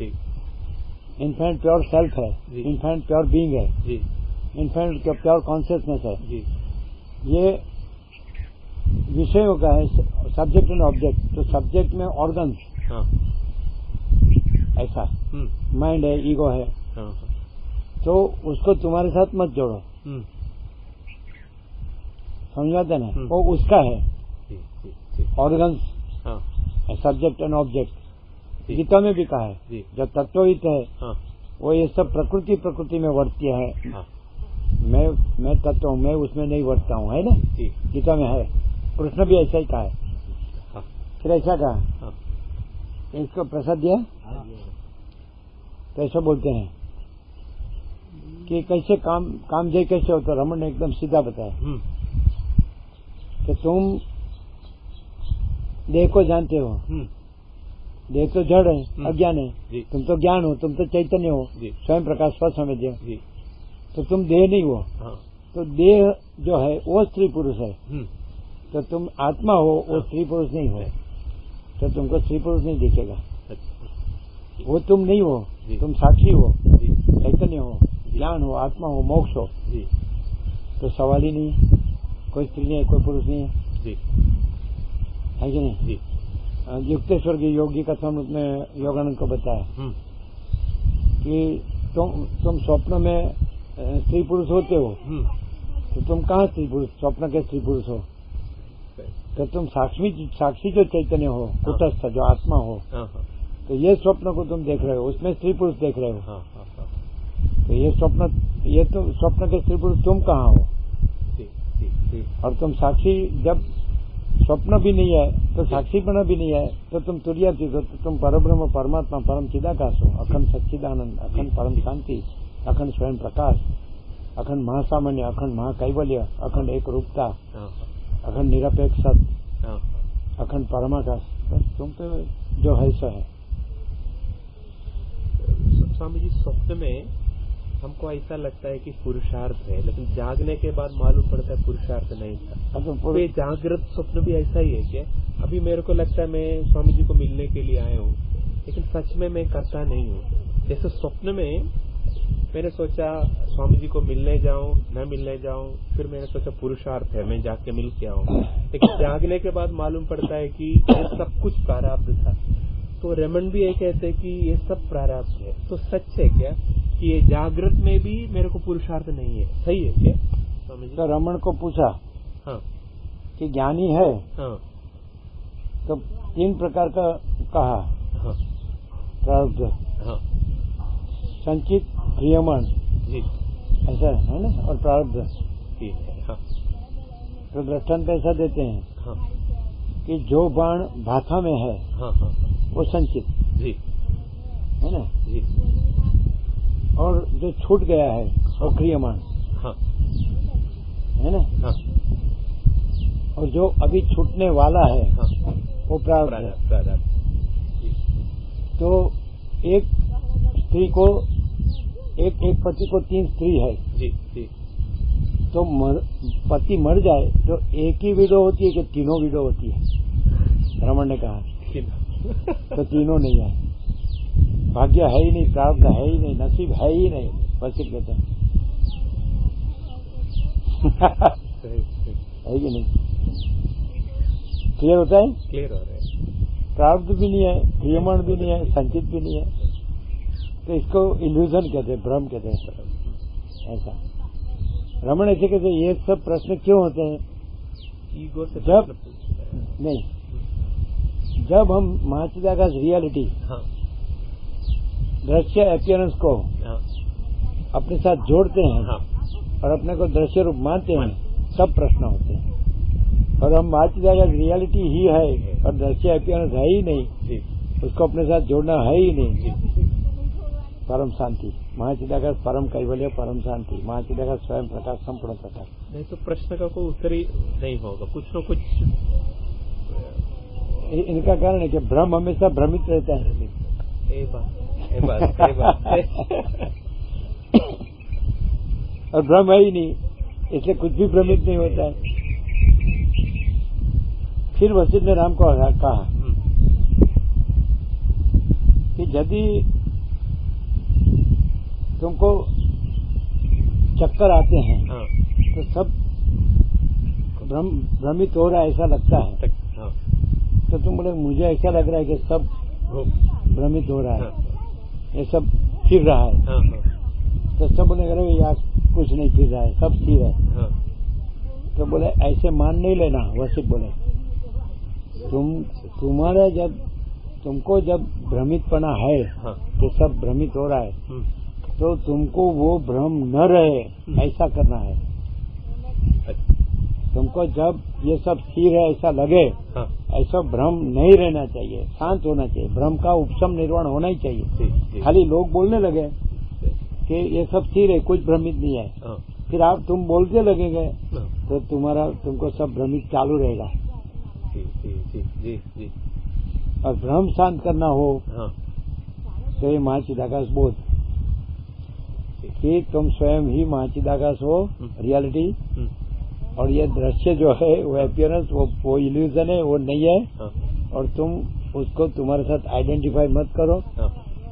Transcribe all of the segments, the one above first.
Infinite pure self है, infinite pure being है, infinite pure consciousness है। ये विषयों का है, सब्जेक्ट एंड ऑब्जेक्ट। तो सब्जेक्ट में ऑर्गन्स, ऐसा माइंड है, ईगो है, तो उसको तुम्हारे साथ मत जोड़ो, समझाते ना, वो उसका है organs, subject and object. Gita में भी कहा है जो तत्वहित है वो ये सब प्रकृति में वर्त्य है। मैं तत्व हूँ, मैं उसमें नहीं वर्तता हूँ, है ना, गीता में है। कृष्ण भी ऐसा ही कहा है। फिर ऐसा कहा, इसको प्रसाद दिया तो ऐसा बोलते हैं कि कैसे काम जय कैसे होता है। रमन ने एकदम सीधा बताया कि तुम देह को जानते हो, देह तो जड़ है, अज्ञान है, तुम तो ज्ञान हो, तुम तो चैतन्य हो, स्वयं प्रकाश स्वसंवेद्य, तो तुम देह नहीं हो। तो देह जो है वो स्त्री पुरुष है, तो तुम आत्मा हो, वो स्त्री पुरुष नहीं हो, तो तुमको स्त्री पुरुष नहीं दिखेगा। वो तुम नहीं हो, तुम साक्षी हो, चैतन्य हो, ज्ञान हो, आत्मा हो, मोक्ष हो, तो सवाल ही नहीं, कोई स्त्री नहीं है, कोई पुरुष नहीं है कि नहीं। युक्तेश्वर की योगी का स्वरूप में योगानंद को बताया कि तुम स्वप्न में स्त्री पुरुष होते हो, तो तुम कहाँ स्त्री पुरुष, स्वप्न के स्त्री पुरुष हो, तो तुम साक्षी जो चैतन्य हो, कुटस्थ जो आत्मा हो, तो ये स्वप्न को तुम देख रहे हो, उसमें स्त्री पुरुष देख रहे हो, तो ये तो स्वप्न के स्त्री पुरुष तुम कहाँ हो। और तुम साक्षी, जब स्वप्न भी नहीं है तो साक्षीपना भी नहीं है, तो तुम तुर्यातीत हो, तो तुम परब्रह्म परमात्मा परम चिदाकाश हो, अखंड सच्चिदानंद, अखंड परम शांति, अखंड स्वयं प्रकाश, अखंड महासामान्य, अखंड महाकैवल्य, अखंड एक रूपता, अखंड निरपेक्ष सत्य, अखंड परमाकाश। बस तुम तो जो है सो है। स्वामी जी, स्वप्न में हमको ऐसा लगता है कि पुरुषार्थ है, लेकिन जागने के बाद मालूम पड़ता है पुरुषार्थ नहीं था। तो ये जागृत स्वप्न भी ऐसा ही है क्या? अभी मेरे को लगता है मैं स्वामी जी को मिलने के लिए आया हूँ, लेकिन सच में मैं करता नहीं हूँ। जैसे स्वप्न में मैंने सोचा स्वामी जी को मिलने जाऊं, न मिलने जाऊं, फिर मैंने सोचा पुरुषार्थ है, मैं जाके मिल के आऊं, लेकिन जागने के बाद मालूम पड़ता है कि ये सब कुछ प्रारब्ध था। तो रमन भी ये कहते हैं कि ये सब प्रारब्ध है। तो सच है क्या कि ये जागृत में भी मेरे को पुरुषार्थ नहीं है? सही है क्या स्वामी जी? तो रमन को पूछा कि ज्ञानी है, तो 3 प्रकार का कहा, प्रारब्ध, संचित, क्रियमाण, ऐसा है ना, और प्रारब्ध। तो दृष्टांत ऐसा देते हैं कि जो बाण भाथा में है वो संचित है ना, और जो छूट गया है वो क्रियमाण है ना, और जो अभी छूटने वाला है वो प्रारब्ध। तो एक स्त्री को एक पति को 3 स्त्री है, तो पति मर जाए तो एक ही विडो होती है कि तीनों विडो होती है? रमन ने कहा तो तीनों नहीं है, भाग्य है ही नहीं, प्रारब्ध है ही नहीं, नसीब है ही नहीं, बस कहते हैं है कि नहीं? क्लियर होता है? क्लियर हो रहा है। प्रारब्ध भी नहीं है, क्रियमाण भी नहीं है, संचित भी नहीं है, तो इसको इल्यूजन कहते हैं, भ्रम कहते हैं। ऐसा रमन ऐसे कहते हैं। ये सब प्रश्न क्यों होते हैं? ईगो से जब नहीं, जब हम महाचिदाकाश रियलिटी, दृश्य अपीयरेंस को अपने साथ जोड़ते हैं और अपने को दृश्य रूप मानते हैं, तब प्रश्न होते हैं। और हम महाचिदाकाश रियलिटी ही है और दृश्य अपीयरेंस है ही नहीं, उसको अपने साथ जोड़ना है ही नहीं। परम शांति, महाचिदाकाश परम कैवल्य, परम शांति, महाचिदाकाश स्वयं प्रकाश, संपूर्ण प्रकाश। नहीं तो प्रश्न का कोई उत्तर ही नहीं होगा, कुछ न कुछ। इनका कारण है कि भ्रम हमेशा भ्रमित रहता है। ए बात। और भ्रम है ही नहीं, इसलिए कुछ भी भ्रमित नहीं होता है। फिर वशिष्ठ ने राम को कहा कि यदि तुमको चक्कर आते हैं तो सब भ्रमित हो रहा है ऐसा लगता है, तो तुम बोले मुझे ऐसा लग रहा है कि सब भ्रमित हो रहा है, ये सब फिर रहा है। तो सब बोले अरे यार कुछ नहीं फिर रहा है, सब स्थिर है। तो बोले ऐसे मान नहीं लेना। वसिष्ठ बोले तुम्हारा तुमको जब भ्रमितपना है कि सब भ्रमित हो रहा है, तो तुमको वो भ्रम न रहे ऐसा करना है। तुमको जब ये सब स्थिर है ऐसा लगे, ऐसा भ्रम नहीं रहना चाहिए, शांत होना चाहिए, भ्रम का उपशम निर्वाण होना ही चाहिए। खाली लोग बोलने लगे कि ये सब स्थिर है, कुछ भ्रमित नहीं है, फिर आप तुम बोलते लगेंगे तो तुमको सब भ्रमित चालू रहेगा। और भ्रम शांत करना हो तो ये महाचिदाकाश बोध कि तुम स्वयं ही महाचिदाकाश हो, रियलिटी, और ये दृश्य जो है वो अपीयरेंस, वो इल्यूजन है, वो नहीं है। और तुम उसको तुम्हारे साथ आइडेंटिफाई मत करो,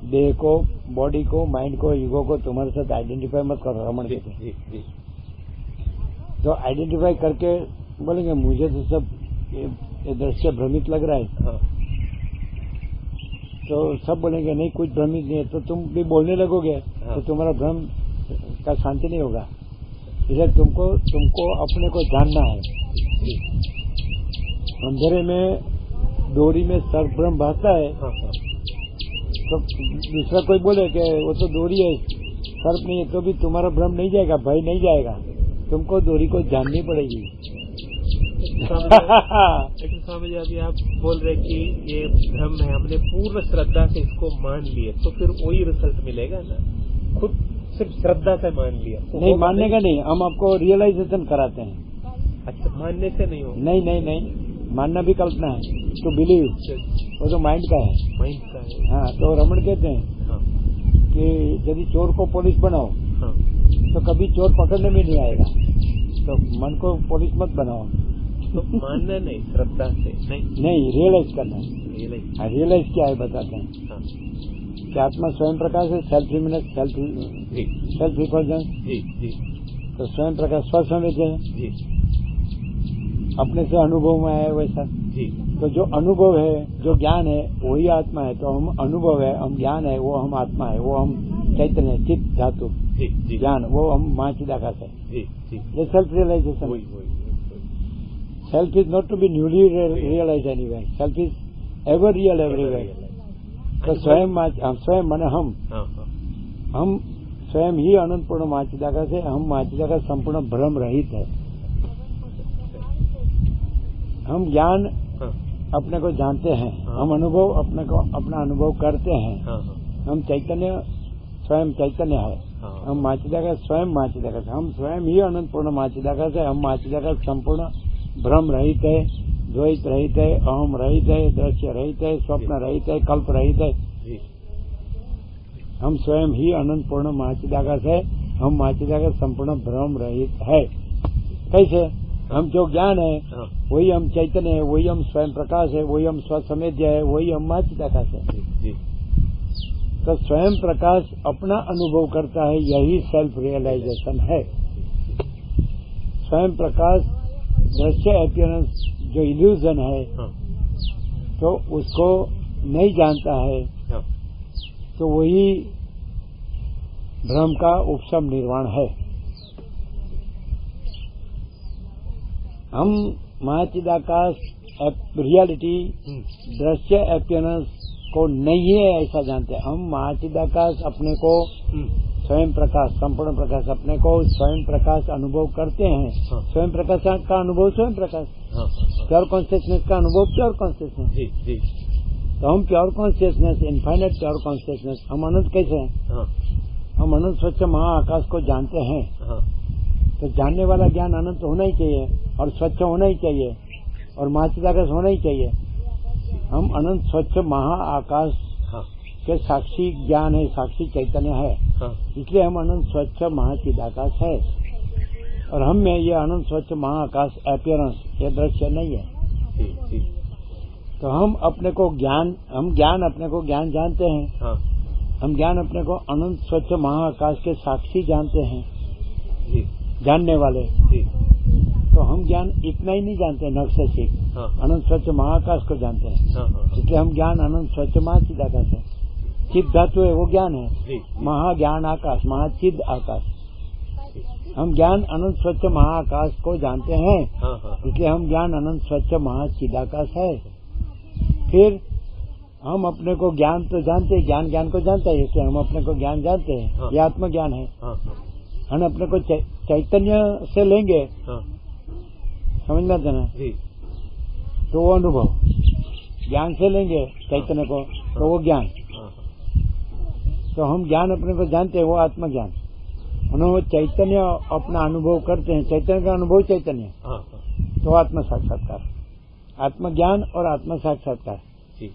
देह को, बॉडी को, माइंड को, ईगो को तुम्हारे साथ आइडेंटिफाई मत करो। रमन कहते हैं तो आइडेंटिफाई करके बोलेंगे मुझे तो सब ये दृश्य भ्रमित लग रहा है, तो सब बोलेंगे नहीं कुछ भ्रमित नहीं है, तो तुम भी बोलने लगोगे तो तुम्हारा भ्रम का शांति नहीं होगा। इसलिए तुमको अपने को जानना है। अंधेरे में डोरी में सर्प भ्रम भागता है, तो दूसरा कोई बोले कि वो तो डोरी है, सर्प नहीं है, तो भी तुम्हारा भ्रम नहीं जाएगा, भय नहीं जाएगा, तुमको डोरी को जाननी पड़ेगी। लेकिन स्वामी जी अभी आप बोल रहे कि ये भ्रम है, हमने पूर्ण श्रद्धा से इसको मान लिए, तो फिर वही रिजल्ट मिलेगा ना। खुद सिर्फ श्रद्धा से मान लिया तो नहीं, मानने का नहीं, हम आपको रियलाइजेशन कराते हैं। अच्छा, मानने से नहीं होगा? नहीं, मानना भी कल्पना है, तो बिलीव वो तो माइंड का है। माइंड का है। हाँ, तो रमन कहते हैं कि यदि चोर को पुलिस बनाओ तो कभी चोर पकड़ने में नहीं आएगा, तो मन को पुलिस मत बनाओ। तो मानना नहीं, श्रद्धा से नहीं, रियलाइज करना है। रियलाइज क्या है बताते हैं कि आत्मा स्वयं प्रकाश है, सेल्फ इम्यूनिटी, सेल्फ रिफल्जेंस, तो स्वयं प्रकाश स्वसंवेद्य है, अपने से अनुभव में आया वैसा। तो जो अनुभव है, जो ज्ञान है वही आत्मा है, तो हम अनुभव है, हम ज्ञान है, वो हम आत्मा है, वो हम चैतन्य है, चित्त धातु ज्ञान, वो हम महाचिदाकाश है। ये self realization. Self is not to be newly realize anywhere, self is ever real everywhere. तो स्वयं माने हम स्वयं ही अनंत पूर्ण महाचिदाकाश है, हम महाचिदाकाश संपूर्ण भ्रम रहित है। हम ज्ञान अपने को जानते हैं, हम अनुभव अपना अनुभव करते हैं। हम चैतन्य स्वयं चैतन्य है, हम महाचिदाकाश स्वयं महाचिदाकाश, हम स्वयं ही अनंत पूर्ण महाचिदाकाश है। हम महाचिदाकाश संपूर्ण भ्रम रहित है, द्वैत रहित है, अहम रहित है, दृश्य रहित है, स्वप्न रहित है, कल्प रहित है। हम स्वयं ही अनंत पूर्ण महाचिदाकाश है, हम महाचिदाकाश संपूर्ण भ्रम रहित है। कैसे? हम जो ज्ञान है वही हम चैतन्य है, वही हम स्वयं प्रकाश है, वही हम स्वसंवेद्य है, वही हम महाचिदाकाश है। तो स्वयं प्रकाश अपना अनुभव करता है, यही सेल्फ रियलाइजेशन है। स्वयं प्रकाश दृश्य अपीयरेंस जो इल्यूजन है, तो उसको नहीं जानता है, तो वही भ्रम का उपशम निर्वाण है। हम महाचिदाकाश रियलिटी दृश्य अपीयरेंस को नहीं है ऐसा जानते हैं। हम महाचिदाकाश अपने को स्वयं प्रकाश संपूर्ण प्रकाश अपने को स्वयं प्रकाश अनुभव करते हैं। स्वयं प्रकाश का अनुभव स्वयं प्रकाश, प्योर कॉन्शियसनेस का अनुभव प्योर कॉन्शियसनेस। तो हम pure consciousness, infinite pure consciousness, हम अनंत कैसे हैं? हम अनंत स्वच्छ महाआकाश को जानते हैं। तो जानने वाला ज्ञान अनंत होना ही चाहिए और स्वच्छ होना ही चाहिए और महाचिदाकाश होना ही चाहिए। हम अनंत स्वच्छ महाआकाश के साक्षी ज्ञान है, साक्षी चैतन्य है, इसलिए हम अनंत स्वच्छ महाचिदाकाश है। और हम में ये अनंत स्वच्छ महाआकाश अपीयरेंस, ये दृश्य नहीं है। तो हम अपने को ज्ञान, हम ज्ञान अपने को ज्ञान जानते हैं। हम ज्ञान अपने को अनंत स्वच्छ महाआकाश के साक्षी जानते हैं जी। जानने वाले जी। तो हम ज्ञान इतना ही नहीं जानते नख से सीख। हाँ। अनंत स्वच्छ महाआकाश को जानते हैं। हाँ, हाँ। इसलिए हम ज्ञान अनंत स्वच्छ महाचिदाकाश है। चिद धातु है वो ज्ञान है। जी। महाज्ञान आकाश, महाचिद आकाश। हम ज्ञान अनंत स्वच्छ महाआकाश को जानते हैं। हाँ, हाँ। इसलिए हम ज्ञान अनंत स्वच्छ महाचिदाकाश है। फिर हम अपने को ज्ञान तो जानते हैं, ज्ञान ज्ञान को जानता है, इसलिए हम अपने को ज्ञान जानते हैं। हाँ। ये आत्मज्ञान है। हाँ, हाँ। हम अपने को चैतन्य से लेंगे, हाँ। समझ में आता है ना? जी। तो वो अनुभव, ज्ञान से लेंगे चैतन्य को तो वो ज्ञान। हाँ, तो हम ज्ञान अपने को जानते हैं, वो आत्मज्ञान। उन्होंने चैतन्य अपना अनुभव करते हैं, चैतन्य का अनुभव चैतन्य, हाँ, तो आत्म साक्षात्कार, आत्मज्ञान और आत्म साक्षात्कार। जी।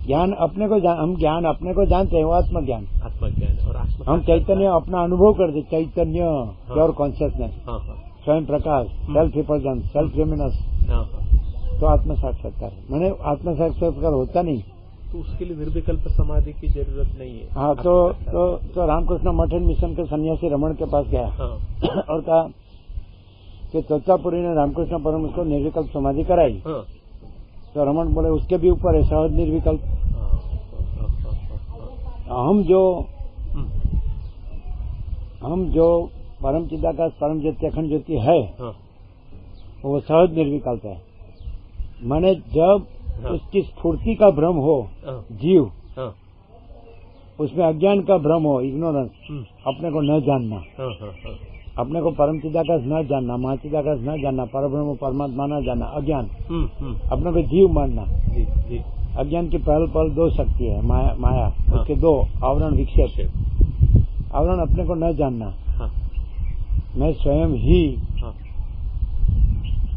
ज्ञान अपने को हम ज्ञान अपने को जानते हैं, वो आत्मज्ञान। आत्मज्ञान और हम चैतन्य अपना अनुभव करते, चैतन्य प्योर कॉन्शियसनेस, हाँ, हाँ। स्वयं प्रकाश, सेल्फ रिपल्जन, सेल्फ ल्यूमिनस, हाँ, हाँ। तो आत्म साक्षात्कार। मैंने आत्म साक्षात्कार होता नहीं, तो उसके लिए निर्विकल्प समाधि की जरूरत नहीं है। हाँ। तो रामकृष्ण मठ एंड मिशन के सन्यासी रमण के पास गया। हाँ। और कहा कि तोतापुरी ने रामकृष्ण परमहंस को निर्विकल्प समाधि कराई। हाँ। तो रमण बोले उसके भी ऊपर है सहज निर्विकल्प। हम जो परम चिदाकाश परम ज्योति अखंड ज्योति है, हाँ। वो सहज निर्विकल्प है। माने जब हाँ। उसकी स्फूर्ति का भ्रम हो, हाँ। जीव, हाँ। उसमें अज्ञान का भ्रम हो, इग्नोरेंस, अपने को न जानना, हाँ, हाँ, हाँ। अपने को परम चिदाकाश न जानना, महाचिदाकाश न जानना, परब्रह्म परमात्मा न जानना, अज्ञान, अपने को जीव मानना। जी, जी। अज्ञान की पहल पहल दो शक्ति है, माया, हाँ। उसके दो आवरण विक्षेप। आवरण अपने को न जानना, हाँ। मैं स्वयं ही हाँ।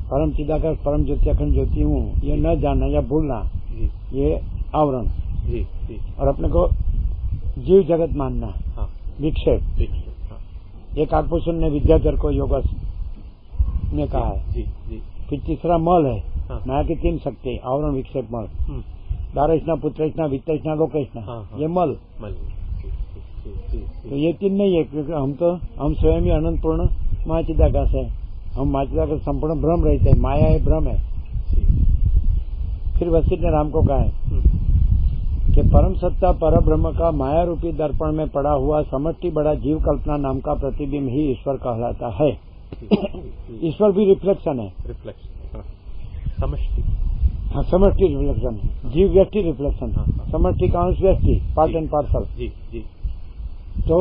परम चिदाकाश परम ज्योति अखंड ज्योति हूँ, ये न जानना या भूलना, जी। ये आवरण। जी, जी। और अपने को जीव जगत मानना, हाँ। विक्षेप। हाँ। ये काकभूषण ने विद्याधर को योग ने कहा है। जी, जी। फिर तीसरा मल है। हाँ। माया की तीन शक्ति, आवरण विक्षेप मल, दारेशना पुत्रेशना वित्तेशना लोकेशना, हाँ, हाँ। ये मल। तो ये तीन नहीं है, क्योंकि हम स्वयं ही अनंत पूर्ण महाचिदाकाश है। हम महाचिदाकाश संपूर्ण भ्रम रहते हैं, माया है भ्रम है। फिर वशिष्ठ ने राम को कहा है कि परम सत्ता पर ब्रह्म का माया रूपी दर्पण में पड़ा हुआ समष्टि बड़ा जीव कल्पना नाम का प्रतिबिंब ही ईश्वर कहलाता है। ईश्वर भी रिफ्लेक्शन है, समष्टि। हाँ, समष्टि रिफ्लेक्शन, जीव व्यक्ति रिफ्लेक्शन, समष्टि का अंश व्यक्ति, पार्ट एंड पार्सल। जी, जी। तो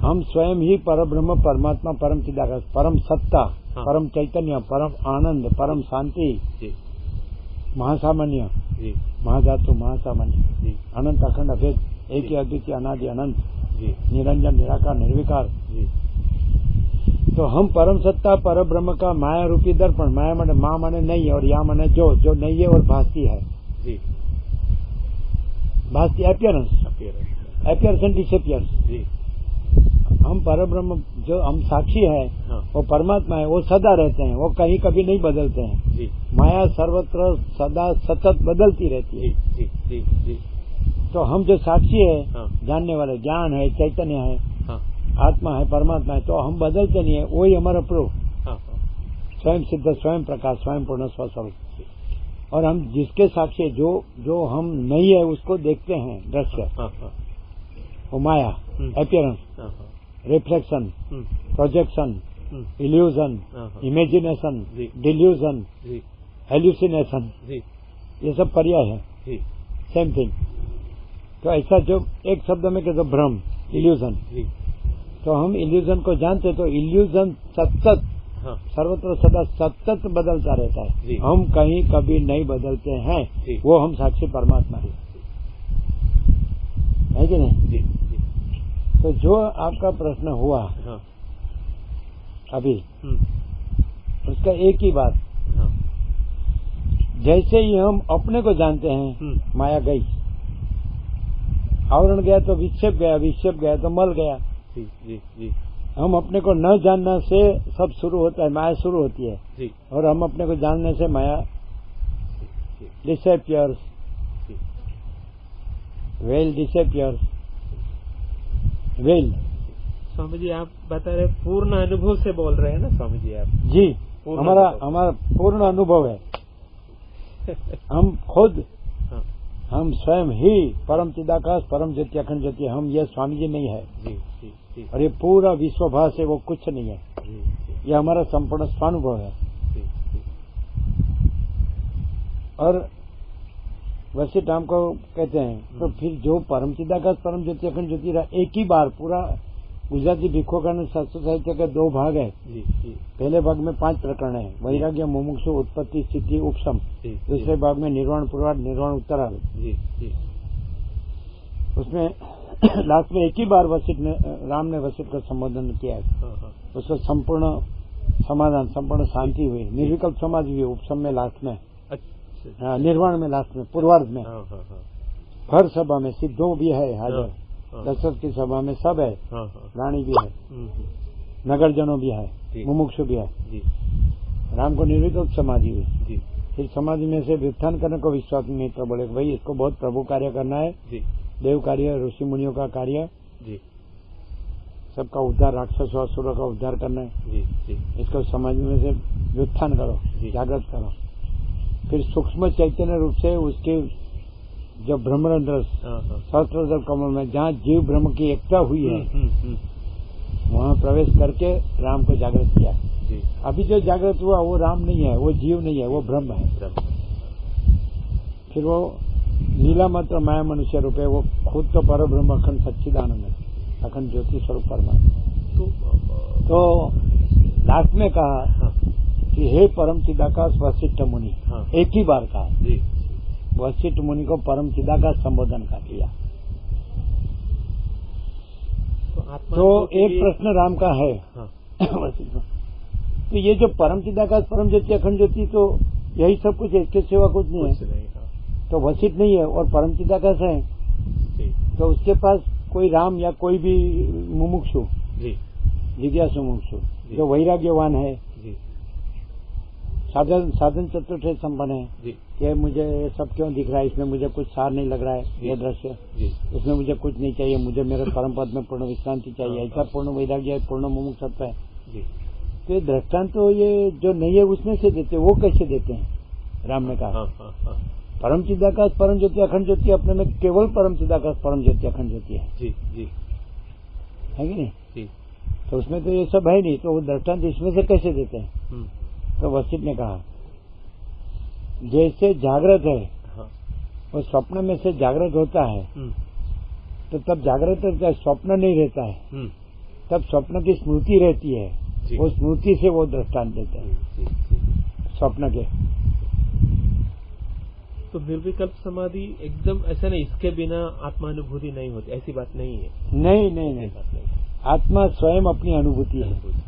हम स्वयं ही परब्रह्म परमात्मा परम चिदाकाश परम सत्ता, हाँ। परम चैतन्य, परम आनंद, परम शांति, जी। महासामान्य, जी। महाधातु, महासामान्य, जी। अनंत अखंड अभेद, एक ही अद्वितीय अनादि अनंत, जी। निरंजन निराकार निर्विकार। जी। तो हम परम सत्ता पर ब्रह्म का माया रूपी दर्पण, माया माने माँ माने नहीं और या माने जो नहीं है और भासती है। जी। भासती अपीयरेंस एंड डिसअपियरेंस। जी। हम परब्रह्म जो हम साक्षी है, हाँ। वो परमात्मा है, वो सदा रहते हैं, वो कहीं कभी नहीं बदलते हैं। जी। माया सर्वत्र सदा सतत बदलती रहती है। जी, जी, जी। तो हम जो साक्षी है, हाँ। जानने वाले, ज्ञान है, चैतन्य है, हाँ। आत्मा है, परमात्मा है, तो हम बदलते नहीं है, वही हमारा प्रूफ। हाँ। स्वयं सिद्ध, स्वयं प्रकाश, स्वयं पूर्ण स्वस्वरूप। और हम जिसके साक्षी जो हम नहीं है उसको देखते हैं, दृश्य, वो माया, appearance, reflection, projection, illusion, imagination, delusion, hallucination, ये सब पर्याय है, सेम थिंग। तो ऐसा जो एक शब्द में कहते भ्रम, इल्यूजन, तो हम इल्यूजन को जानते, तो इल्यूजन सतत सर्वत्र सदा सतत बदलता रहता है, हम कहीं कभी नहीं बदलते हैं, वो हम साक्षी परमात्मा है कि नहीं? तो जो आपका प्रश्न हुआ अभी, उसका एक ही बात, जैसे ही हम अपने को जानते हैं, माया गई, आवरण गया तो विक्षेप गया, विक्षेप गया तो मल गया। जी। हम अपने को न जानना से सब शुरू होता है, माया शुरू होती है, और हम अपने को जानने से माया disappears, well disappears, well. Swami ji आप बता रहे पूर्ण अनुभव से बोल रहे हैं ना स्वामी जी आप? जी, हमारा पूर्ण अनुभव है। हम खुद हम स्वयं ही परम चिदाकाश, परम ज्योति, अखंड ज्योति, हम ये स्वामी जी नहीं है। जी। और ये पूरा विश्वभास है, वो कुछ नहीं है। ये हमारा संपूर्ण स्वानुभव है। और वैसे हम को कहते हैं तो फिर जो परम चिदाकाश, परम ज्योति, अखंड ज्योति रहा, एक ही बार पूरा गुजराती भिक्खु का शास्त्र साहित्य के 2 भाग है। पहले भाग में 5 प्रकरण है, वैराग्य, मुमुक्षु, उत्पत्ति, स्थिति, उपशम। दूसरे भाग में निर्वाण पूर्वार्ध, निर्वाण उत्तरार्ध। उसमें लास्ट में एक ही बार राम ने वशिष्ठ का संबोधन किया है। उसको संपूर्ण समाधान, संपूर्ण शांति हुई, निर्विकल्प समाधि हुई उपशम में, लास्ट में, निर्वाण में, लास्ट में, पूर्वार्ध में। हर सभा में सिद्धों भी है हाजिर, दशरथ की सभा में सब है, रानी भी है, नगरजनों भी है, मुमुक्षु भी है। राम को निर्विकल्प समाधि हुई। फिर समाधि में से व्युत्थान करने को विश्वास मित्र बोले भाई इसको बहुत प्रभु कार्य करना है, देव कार्य, ऋषि मुनियों का कार्य, सबका उद्धार, राक्षस और असुरों का उद्धार करना है। इसको समाधि में से व्युत्थान करो, जागृत करो। फिर सूक्ष्म चैतन्य रूप से उसके जो ब्रह्मरंध्र सहस्त्रदल कमल में जहाँ जीव ब्रह्म की एकता हुई है, वहाँ प्रवेश करके राम को जागृत किया। अभी जो जागृत हुआ वो राम नहीं है, वो जीव नहीं है, वो ब्रह्म है। फिर वो नीला मात्र माया मनुष्य रूप है, वो खुद तो पर ब्रह्म अखंड सच्चिदानंद है, अखंड ज्योति स्वरूप परमात्मा। तो लास्ट में कहा कि हे परम चिदाकाश वशिष्ठ मुनि, एक ही बार कहा। वशिष्ठ मुनि को परम चिदाकाश संबोधन कर दिया। तो एक प्रश्न राम का है वशिष्ठ, तो ये जो परम चिदाकाश, परम ज्योति, अखंड ज्योति, तो यही सब कुछ है, इसके सिवा कुछ नहीं है। तो वशिष्ठ नहीं है और परम चिदाकाश है, तो उसके पास कोई राम या कोई भी मुमुक्षु, जिज्ञासु मुमुक्षु, जो वैराग्यवान है, साधन चतुर्थ संपन्न है कि मुझे ये सब क्यों दिख रहा है, इसमें मुझे कुछ सार नहीं लग रहा है, ये दृश्य, इसमें मुझे कुछ नहीं चाहिए, मुझे मेरे परम पद में पूर्ण विश्रांति चाहिए, ऐसा पूर्ण वैराग्य है, पूर्ण मुमुक्षुत्व है। तो ये दृष्टांत तो ये जो नहीं है उसमें से देते, वो कैसे देते हैं? राम ने कहा परम चिदाकाश, परम ज्योति, अखंड ज्योति अपने में केवल परम चिदाकाश, परम ज्योति, अखंड ज्योति है। है कि नहीं? तो उसमें तो ये सब है नहीं, तो वो दृष्टांत इसमें से कैसे देते हैं? तो वशिष्ठ ने कहा जैसे जागृत है, वो स्वप्न में से जागृत होता है, तो तब जागृत रहता है, स्वप्न नहीं रहता है, तब स्वप्न की स्मृति रहती है, वो स्मृति से वो दृष्टांत देते हैं स्वप्न के। तो निर्विकल्प समाधि एकदम ऐसा नहीं, इसके बिना आत्मानुभूति नहीं होती, ऐसी बात नहीं है। नहीं, आत्मा स्वयं अपनी अनुभूति है।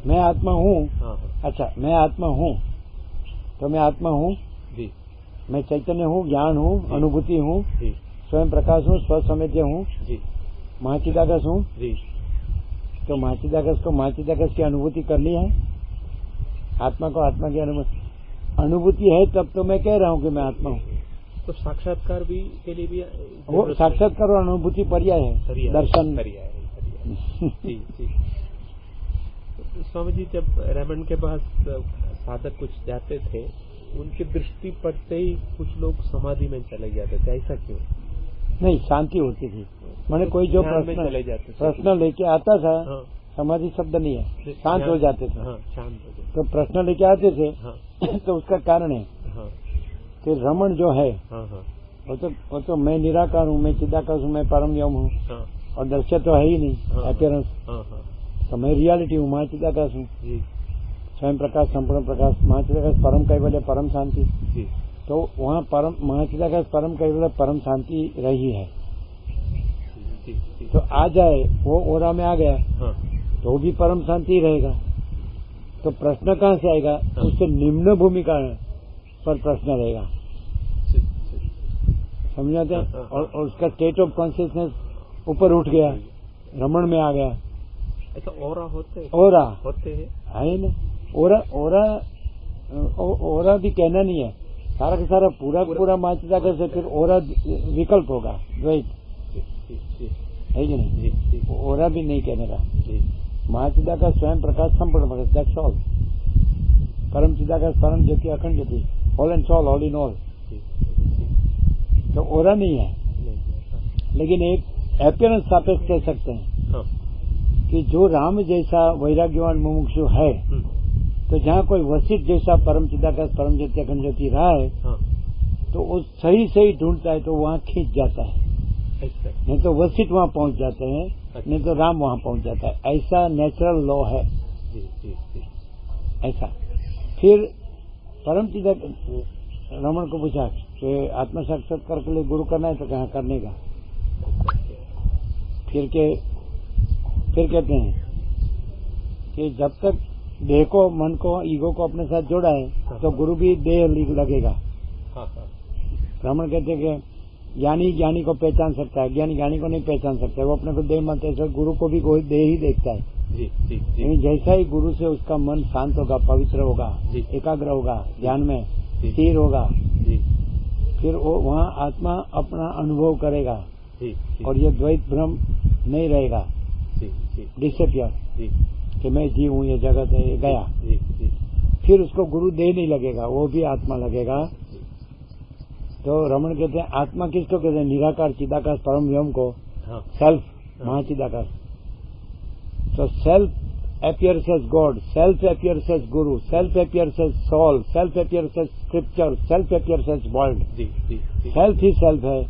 मैं आत्मा हूँ। अच्छा, मैं आत्मा हूँ, तो मैं आत्मा हूँ, मैं चैतन्य हूँ, ज्ञान हूँ, अनुभूति हूँ, स्वयं प्रकाश हूँ, स्वसमेध्य हूँ, महाचिदाकाश हूँ। तो महाचिदाकाश को महाचिदाकाश की अनुभूति करनी है, आत्मा को आत्मा की अनुभूति है, तब तो मैं कह रहा हूँ कि मैं आत्मा हूँ। तो साक्षात्कार भी के लिए भी वो साक्षात्कार और अनुभूति पर्याय है, दर्शन पर्याय। स्वामी जी जब रमन के पास साधक कुछ जाते थे, उनकी दृष्टि पड़ते ही कुछ लोग समाधि में चले जाते थे, ऐसा क्यों? नहीं, शांति होती थी। मैंने कोई जो प्रश्न लेके आता था, समाधि शब्द नहीं है, शांत हो जाते थे। शांत हो जाते। तो प्रश्न लेके आते थे, तो उसका कारण है कि रमण जो है वो तो मैं निराकार हूँ, मैं चिदाकाश हूँ, मैं परम व्योम हूँ, और दृश्य तो है ही नहीं, अपीयरेंस। तो मैं रियलिटी हूँ, महाचिदाकाश हूँ, स्वयं प्रकाश, संपूर्ण प्रकाश, महाचिदाकाश, परम कैवल्य, परम शांति। तो वहाँ परम महाचिदाकाश, परम कैवल्य, परम शांति रही है। तो आ जाए वो ओरा में आ गया, तो भी परम शांति रहेगा। तो प्रश्न कहाँ से आएगा? उससे निम्न भूमिका पर प्रश्न रहेगा, समझाते हैं? और उसका स्टेट ऑफ कॉन्शियसनेस ऊपर उठ गया, रमण में आ गया। ऐसा ओरा होते हैं है ना? ओरा भी कहना नहीं है, सारा का सारा पूरा महाचिदाकाश से फिर ओरा विकल्प होगा, द्वैत। है कि नहीं? ओरा भी नहीं कहने का। महाचिदाकाश स्वयं प्रकाश संपूर्ण प्रकाश, दैट्स ऑल। परम चिदाकाश परम ज्योति अखंड ज्योति, all and all, all in all. तो ओरा नहीं है, लेकिन एक अपीयरेंस सापेक्ष कह सकते हैं कि जो राम जैसा वैराग्यवान मुमुक्षु है, तो जहाँ कोई वशिष्ठ जैसा परम चिदाकाश परम ज्योति अखंड ज्योति रहा है, तो वो सही सही ढूंढता है तो वहाँ खींच जाता है। नहीं तो वशिष्ठ वहाँ पहुँच जाते हैं, नहीं तो राम वहाँ पहुँच जाता है। ऐसा नेचुरल लॉ है। ऐसा फिर परम चिदाकाश रमन को पूछा कि आत्म साक्षात्कार के लिए गुरु करना है तो कहाँ करने का? फिर कहते हैं कि जब तक देह को, मन को, ईगो को अपने साथ जोड़ा है तो गुरु भी देह लगेगा। ब्राह्मण कहते हैं कि ज्ञानी को पहचान सकता है, ज्ञानी को नहीं पहचान सकता है। वो अपने को देह मानते हैं, गुरु को भी कोई देह ही देखता है। जैसा ही गुरु से उसका मन शांत होगा, पवित्र होगा, एकाग्र होगा, ध्यान में स्थिर होगा, फिर वो वहाँ आत्मा अपना अनुभव करेगा और ये द्वैत भ्रम नहीं रहेगा। डिसअपियर कि मैं जीव हूँ, ये जगत है, ये गया। फिर उसको गुरु देह नहीं लगेगा, वो भी आत्मा लगेगा। तो रमन कहते हैं आत्मा किसको कहते हैं? निराकार चिदाकाश परम व्योम को, सेल्फ महाचिदाकाश। तो self appears as God, self appears as Guru, self appears as soul, self appears as scripture, self appears as world। Self ही सेल्फ है,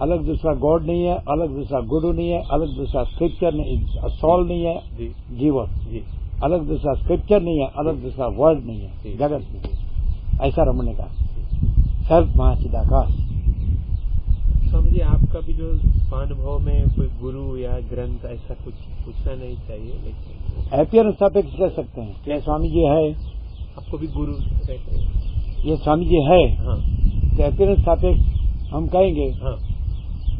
अलग दूसरा गॉड नहीं है, अलग दूसरा गुरु नहीं है, अलग दूसरा स्क्रिप्चर नहीं, सोल नहीं है, जीवन, अलग दूसरा स्क्रिप्चर नहीं है, अलग दूसरा वर्ड नहीं है, जगत नहीं। ऐसा रमन का सेल्फ महाचिदाकाश। समझिए आपका भी जो अनुभव में कोई गुरु या ग्रंथ ऐसा कुछ पूछना नहीं चाहिए, लेकिन अपीयरेंस सापेक्ष कह सकते हैं कि स्वामी जी है, आपको भी गुरु कहते हैं, ये स्वामी जी है। तो अपीयरेंस सापेक्ष हम कहेंगे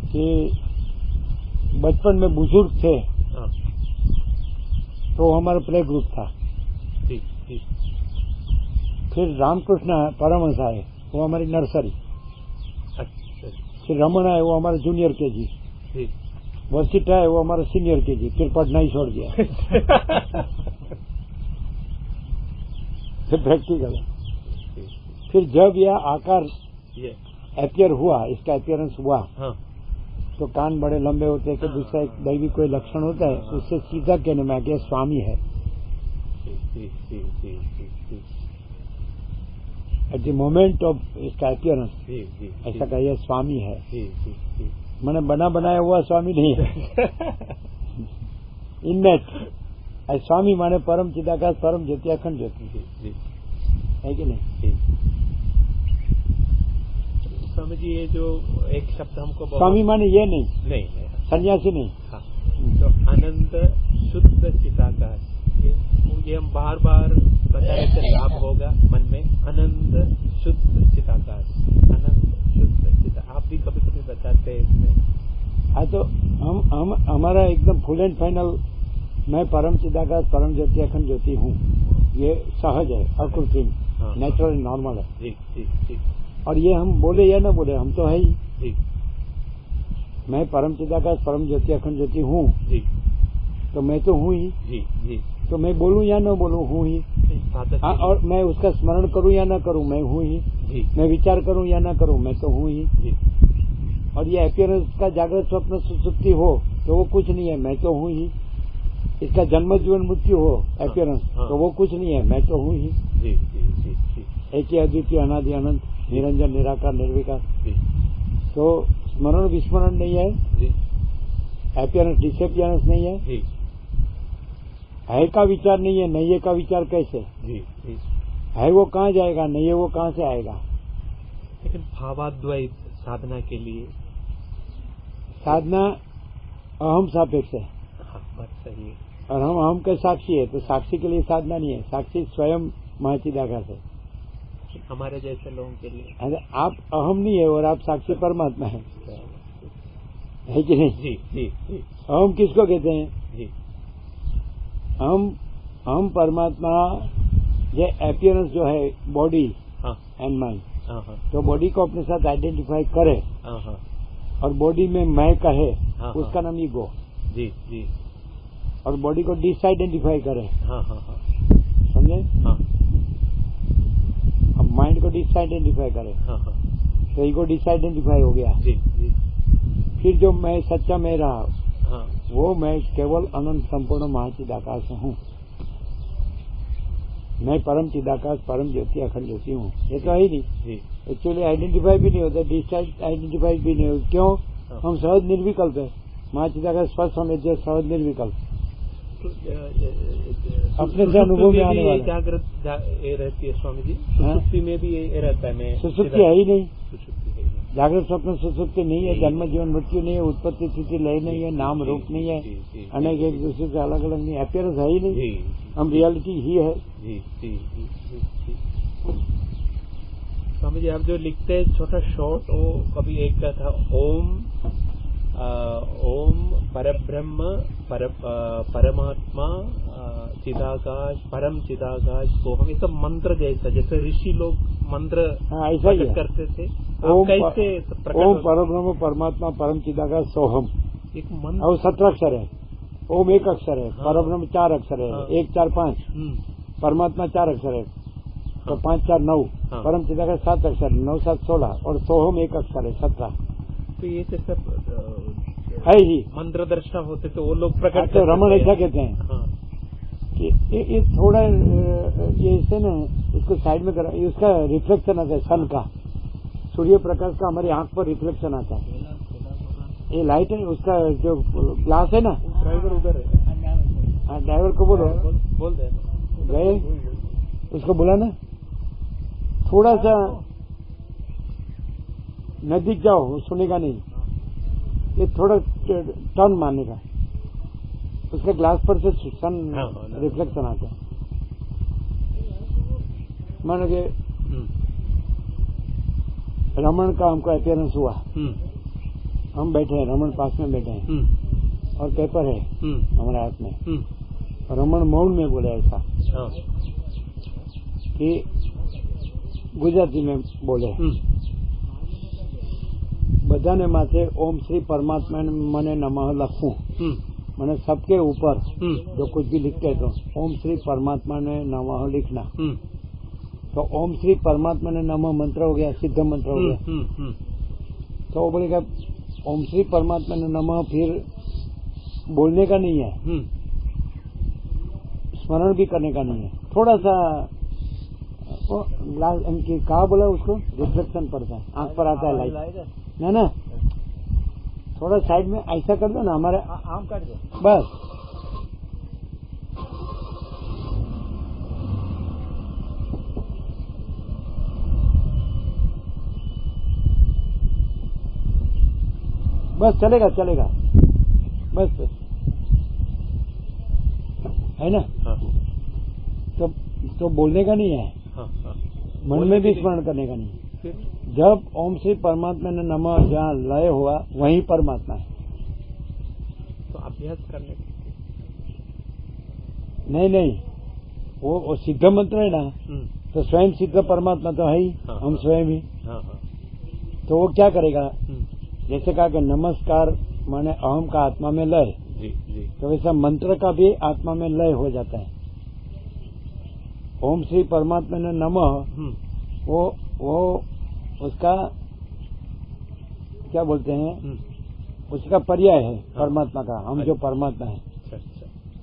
कि बचपन में बुजुर्ग थे तो हमारा प्ले ग्रुप था। फिर रामकृष्ण परमहंस आए, वो हमारी नर्सरी। फिर रमन आए, वो हमारा जूनियर केजी। वशिष्ठ आए, वो हमारा सीनियर केजी। फिर पढ़ना ही छोड़ दिया। फिर प्रैक्टिकल। फिर जब यह आकार अपीयर हुआ, इसका अपीयरेंस हुआ, तो कान बड़े लंबे होते हैं कि दूसरा एक दैवी कोई लक्षण होता है, उससे सीधा कहने में आ गया स्वामी है। एट द मोमेंट ऑफ इसका अपीयरेंस ऐसा कहिए स्वामी है। मैंने बना बनाया हुआ स्वामी नहीं है। इननेट स्वामी माने परम चिदाकाश परम ज्योति अखंड ज्योति है कि नहीं? स्वामी जी ये जो एक शब्द हमको स्वामी माने ये नहीं सन्यासी नहीं। हाँ। तो अनंत शुद्ध चिदाकाश, ये हम बार बार बताने से लाभ होगा मन में। अनंत शुद्ध चिदाकाश, अनंत शुद्ध चिदा, आप भी कभी कभी बताते हैं इसमें। हाँ, तो हम हमारा एकदम फुल एंड फाइनल मैं परम चिदाकाश परम ज्योति अखंड ज्योति हूँ, ये सहज है, अकृत्रिम, नेचुरल नॉर्मल है। और ये हम बोले या न बोले, हम तो है ही। मैं परम चिदाकाश परम ज्योति अखंड ज्योति हूँ, तो मैं तो हूँ ही। तो मैं बोलूँ या न बोलूँ, हूँ ही। और मैं उसका स्मरण करूँ या न करूँ, मैं हूँ ही। मैं विचार करूँ या न करूँ, मैं तो हूँ ही। और ये अपीयरेंस का जागृत स्वप्न सुसुप्ति हो तो वो कुछ नहीं है, मैं तो हूँ ही। इसका जन्म जीवन मृत्यु हो अपीयरेंस, तो वो कुछ नहीं है, मैं तो हूँ ही। एक ही अद्वितीय अनादि अनंत निरंजन निराकार निर्विकार। तो स्मरण विस्मरण नहीं है, अपीयरेंस डिसअपीयरेंस नहीं है का विचार नहीं है, नहीं है का विचार कैसे है? वो कहाँ जाएगा? नहीं है वो कहाँ से आएगा? लेकिन भावाद्वैत साधना के लिए साधना अहम सापेक्ष है। हाँ, बात सही है। और हम अहम के साक्षी है, तो साक्षी के लिए साधना नहीं है, साक्षी स्वयं महाचिदाकाश है। हमारे जैसे लोगों के लिए अरे आप अहम नहीं है और आप साक्षी परमात्मा है कि नहीं? जी। अहम किसको कहते हैं? जी। हम परमात्मा, ये अपीयरेंस जो है बॉडी एंड माइंड, तो बॉडी को अपने साथ आइडेंटिफाई करे और बॉडी में मैं कहे, हाँ, उसका नाम ईगो। जी जी। और बॉडी को डिसआइडेंटिफाई करे, हाँ हाँ हाँ, समझे? हाँ अब माइंड को डिसआइडेंटिफाई करे, हाँ हाँ, तो ईगो डिसआइडेंटिफाई हो गया। जी जी। फिर जो मैं सच्चा मैं रहा, हाँ, वो मैं केवल अनंत संपूर्ण महाचिदाकाश हूँ। मैं परम चिदाकाश, परम ज्योति, अखंड ज्योति हूँ। ये तो है ही नहीं। एक्चुअली आइडेंटिफाई भी नहीं होता, डिसआइडेंटिफाई भी नहीं होता। क्यों? हम सहज निर्विकल्प है। महाचिदाकाश स्पष्ट होने जो सहज निर्विकल्प अपने से अनुभव में आने वाला। जागृत रहती है स्वामी जी, सुसुप्ति में भी ये रहता है। मैं सुसुप्ति है ही नहीं, सुसुप्ति है ही नहीं। जागृत स्वप्न सुसुप्ति नहीं है। जन्म जीवन मृत्यु नहीं है, उत्पत्ति स्थिति लय नहीं है, नाम रूप नहीं है, अनेक एक दूसरे से अलग अलग नहीं, अपीयरेंस है ही नहीं। हम रियलिटी ही है। जी जी जी। स्वामी जी, आप जो लिखते हैं छोटा शॉर्ट, वो कभी एक का था ओम परब्रह्म परमात्मा चिदाकाश परम चिदाकाश सोहम। ये सब मंत्र जैसा, जैसे ऋषि लोग मंत्र ऐसा ही करते थे। ओम कैसे ओम परब्रह्म परमात्मा परम चिदाकाश सोहम, एक मंत्र, और 17 अक्षर है। ओम 1 अक्षर है, परब्रह्म 4 अक्षर है, 1 4 5, परमात्मा 4 अक्षर है, तो 5 4 9, परम चिदाकाश 7 अक्षर, 9 7 16, और सोहम 1 अक्षर है, 17। तो ये जैसे है ही मंत्र दर्शना होते तो वो लोग प्रकट तो रमन ऐसा कहते हैं कि ये थोड़ा ये इससे ना इसको साइड में करा, उसका रिफ्लेक्शन आता है सन का, सूर्य प्रकाश का हमारी आंख पर रिफ्लेक्शन आता है। ये लाइट है, उसका जो ग्लास है ना, ड्राइवर उधर है। हाँ, ड्राइवर को बोलो, बोल दे गए, उसको बोला ना थोड़ा सा नजदीक जाओ, सुनेगा नहीं, ये थोड़ा टर्न मारने का, उसके ग्लास पर से सन रिफ्लेक्शन आता है। मानो कि रमन का हमको अपीयरेंस हुआ, हम बैठे हैं, रमन पास में बैठे हैं, और पेपर है हमारे हाथ में, रमन मौन में बोले ऐसा कि गुजराती में बोले, बधाने माथे ओम श्री परमात्मा मने नमः लखूं, मैंने सबके ऊपर जो कुछ भी लिखते तो ओम श्री परमात्मा ने नमः लिखना, तो ओम श्री परमात्मा ने नमः मंत्र हो गया, सिद्ध मंत्र हो गया। तो वो बोलेगा ओम श्री परमात्मा ने नमः फिर बोलने का नहीं है, स्मरण भी करने का नहीं है, थोड़ा सा ग्लास इनकी कहा बोला उसको रिफ्लेक्शन पड़ता है, आंख पर आता है लाइट ना, थोड़ा साइड में ऐसा कर दो ना, हमारे आम काट दो बस। बस चलेगा चलेगा, बस है ना। तो बोलने का नहीं है, मन में भी स्मरण करने का नहीं। जब ओम श्री परमात्मा ने नमः जहाँ लय हुआ वहीं परमात्मा है। तो अभ्यास करने नहीं, वो सिद्ध मंत्र है ना, तो स्वयं सिद्ध परमात्मा तो है ही, हम स्वयं ही। तो वो क्या करेगा, जैसे कहा कि नमस्कार माने अहम का आत्मा में लय, तो वैसा मंत्र का भी आत्मा में लय हो जाता है। ओम श्री परमात्मा ने नमः, वो उसका क्या बोलते हैं, उसका पर्याय है परमात्मा का, हम जो परमात्मा है,